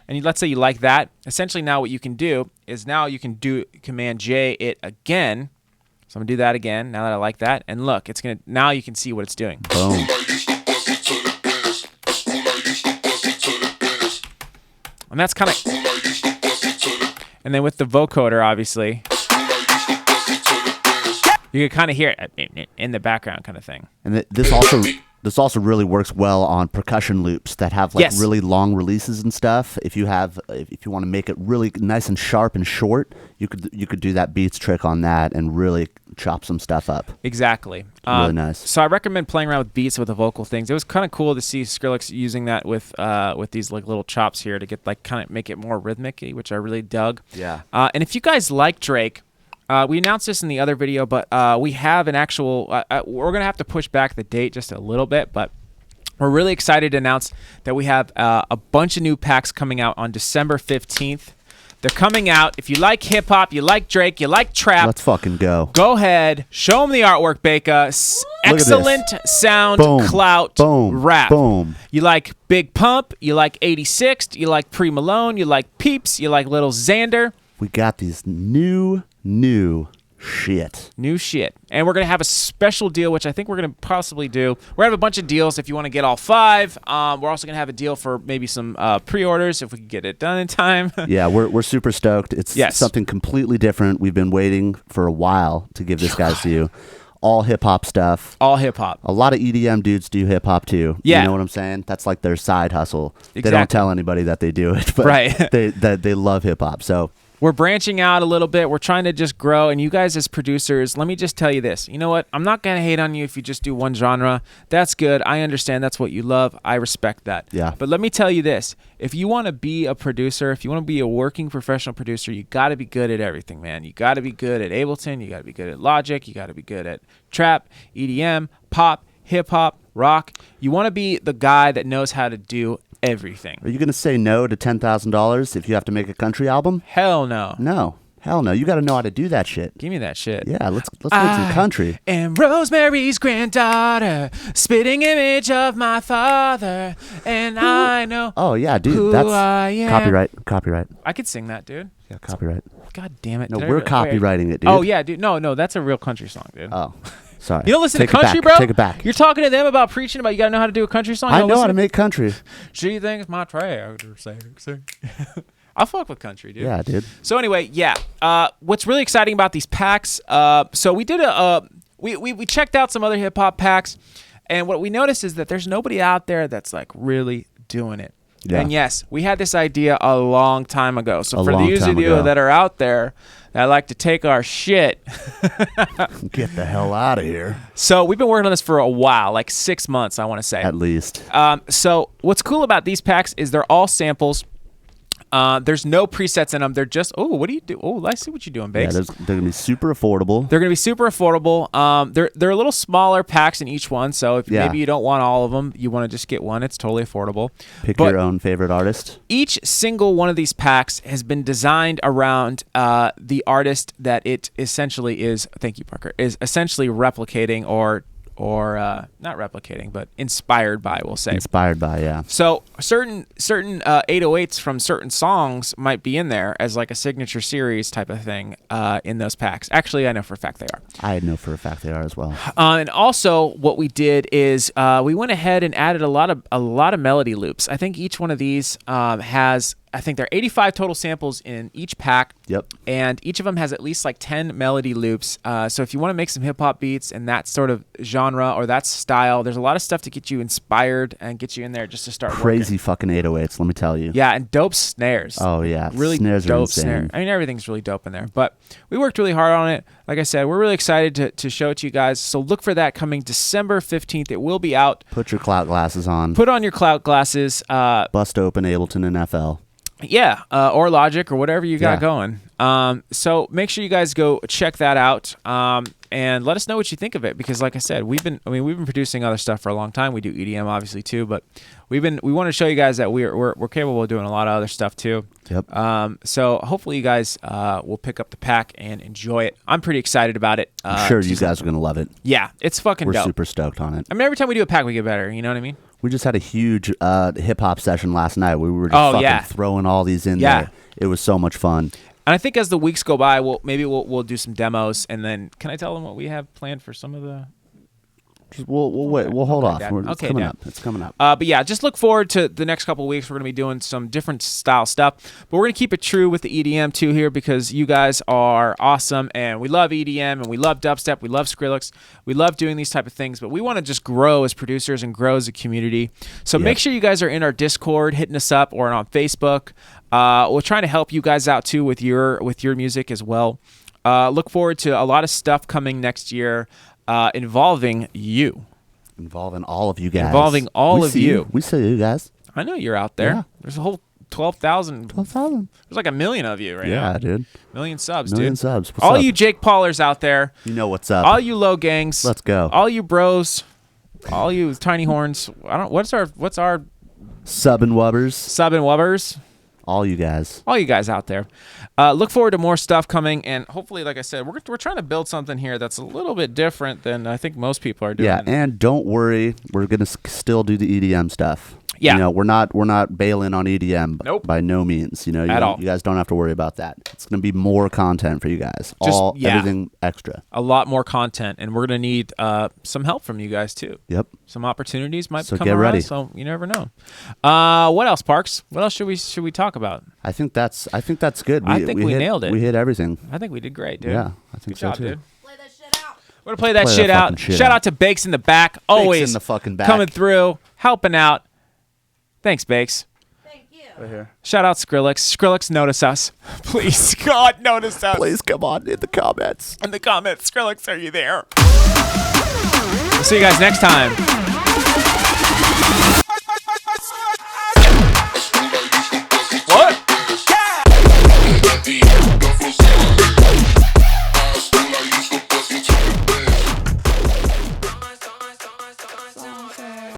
And let's say you like that. Essentially now what you can do is now you can do Command J it again. So I'm gonna do that again now that I like that. And look, it's gonna now you can see what it's doing. Boom. And that's kind of. And then with the vocoder, obviously, you can kind of hear it in the background, kind of thing. And this also really works well on percussion loops that have like really long releases and stuff. If you want to make it really nice and sharp and short, you could do that beats trick on that and really chop some stuff up. Exactly. Really nice. So I recommend playing around with beats with the vocal things. It was kind of cool to see Skrillex using that with these like little chops here to get like kind of make it more rhythmic-y, which I really dug. Yeah. And if you guys like Drake, we announced this in the other video, but we have an actual. We're gonna have to push back the date just a little bit, but we're really excited to announce that we have a bunch of new packs coming out on December 15th. They're coming out. If you like hip hop, you like Drake, you like trap, Let's fucking go. Go ahead, show them the artwork, Beka. Excellent sound, Boom. clout, Boom. rap. Boom. You like Big Pump, you like 86, you like Pre Malone, you like Peeps, you like Little Xander. We got these new shit. New shit. And we're going to have a special deal, which I think we're going to possibly do. We're going to have a bunch of deals if you want to get all 5. We're also going to have a deal for maybe some pre-orders if we can get it done in time. Yeah, we're super stoked. It's something completely different. We've been waiting for a while to give this guys to you. All hip-hop stuff. All hip-hop. A lot of EDM dudes do hip-hop too. Yeah. You know what I'm saying? That's like their side hustle. Exactly. They don't tell anybody that they do it, but right. they love hip-hop. So we're branching out a little bit. We're trying to just grow. And you guys as producers, let me just tell you this. You know what? I'm not going to hate on you if you just do one genre. That's good. I understand that's what you love. I respect that. Yeah. But let me tell you this. If you want to be a producer, if you want to be a working professional producer, you got to be good at everything, man. You got to be good at Ableton. You got to be good at Logic. You got to be good at trap, EDM, pop, hip-hop, rock. You want to be the guy that knows how to do everything. Are you going to say no to $10,000 if you have to make a country album? Hell no. No. Hell no. You got to know how to do that shit. Give me that shit. Yeah, let's make some country. And Rosemary's granddaughter, spitting image of my father, and I know. Oh yeah, dude, who that's I am. Copyright. I could sing that, dude. Yeah, copyright. God damn it. No, we're copywriting it, dude. Oh yeah, dude. No, that's a real country song, dude. Oh, sorry. You don't listen Take to country, it back. bro? Take it back. You're talking to them about preaching about you gotta know how to do a country song. I know how to make country. She thinks my tractor sing. I'll fuck with country, dude. Yeah, dude. So anyway, yeah. What's really exciting about these packs? So we did we checked out some other hip hop packs, and what we noticed is that there's nobody out there that's like really doing it. Yeah. And yes, we had this idea a long time ago. So A for long those time of you ago. that are out there that like to take our shit, Get the hell out of here. so we've been working on this for a while, like 6 months, I want to say. At least. So what's cool about these packs is they're all samples. There's no presets in them. They're just, oh, what do you do? Oh, I see what you're doing, Bakes. Yeah, they're going to be super affordable. They're going to be super affordable. They're a little smaller packs in each one, so if maybe you don't want all of them, you want to just get one, it's totally affordable. Pick your own favorite artist. Each single one of these packs has been designed around the artist that it essentially is, thank you, Parker, is essentially replicating or not replicating, but inspired by, we'll say. Inspired by, yeah. So certain 808s from certain songs might be in there as like a signature series type of thing in those packs. Actually, I know for a fact they are. I know for a fact they are as well. And also, what we did is we went ahead and added a lot of melody loops. I think each one of these has. I think there are 85 total samples in each pack. Yep. And each of them has at least like 10 melody loops. So if you want to make some hip hop beats and that sort of genre or that style, there's a lot of stuff to get you inspired and get you in there just to start Crazy working. fucking 808s, let me tell you. Yeah, and dope snares. Oh, yeah. Really snares dope are insane. snare. I mean, everything's really dope in there. But we worked really hard on it. Like I said, we're really excited to show it to you guys. So look for that coming December 15th. It will be out. Put your clout glasses on. Put on your clout glasses. Bust open Ableton and FL. Yeah, or Logic or whatever you got going. So make sure you guys go check that out and let us know what you think of it, because like I said, we've been producing other stuff for a long time. We do EDM obviously too, but we want to show you guys that we're capable of doing a lot of other stuff too. Yep. So hopefully you guys will pick up the pack and enjoy it. I'm pretty excited about it. I'm sure you guys are gonna love it. Yeah, it's fucking dope. We're super stoked on it. I mean, every time we do a pack, we get better. You know what I mean? We just had a huge hip hop session last night. We were just fucking throwing all these in there. It was so much fun. And I think as the weeks go by, we'll do some demos, and then can I tell them what we have planned for some of the? We'll wait. We'll hold off. It's coming Dad. up. It's coming up. But yeah, just look forward to the next couple of weeks. We're going to be doing some different style stuff, but we're going to keep it true with the EDM too here, because you guys are awesome, and we love EDM, and we love dubstep, we love Skrillex, we love doing these type of things, but we want to just grow as producers and grow as a community. So make sure you guys are in our Discord, hitting us up, or on Facebook. We're trying to help you guys out too with your music as well. Look forward to a lot of stuff coming next year. Involving you. Involving all of you guys. Involving all of you. We see you guys. I know you're out there. Yeah. There's a whole 12,000. 12,000. There's like 1 million of you right now. Yeah, dude. Million subs, million dude. Subs. What's all up? you Jake Paulers out there. You know what's up. All you low gangs. Let's go. All you bros. All you tiny horns. What's our sub and wubbers. Sub and wubbers. All you guys. All you guys out there. Look forward to more stuff coming, and hopefully, like I said, we're trying to build something here that's a little bit different than I think most people are doing. Yeah, and don't worry, we're gonna still do the EDM stuff. Yeah. You know, we're not bailing on EDM. Nope. By no means. You know, you guys don't have to worry about that. It's gonna be more content for you guys. Everything extra. A lot more content, and we're gonna need some help from you guys too. Yep. Some opportunities might come get around, ready. so you never know. What else, Parks? What else should we talk about? I think that's good. I think we nailed it. We hit everything. I think we did great, dude. Yeah, I think Good so job, too. Dude. Play that shit out. We're gonna play that shit out. Shout out to Bakes in the back, always in the fucking back. coming through, helping out. Thanks, Bakes. Thank you. Right here. Shout out Skrillex. Skrillex, notice us. Please, God, notice us. Please come on in the comments. In the comments, Skrillex, are you there? We'll see you guys next time.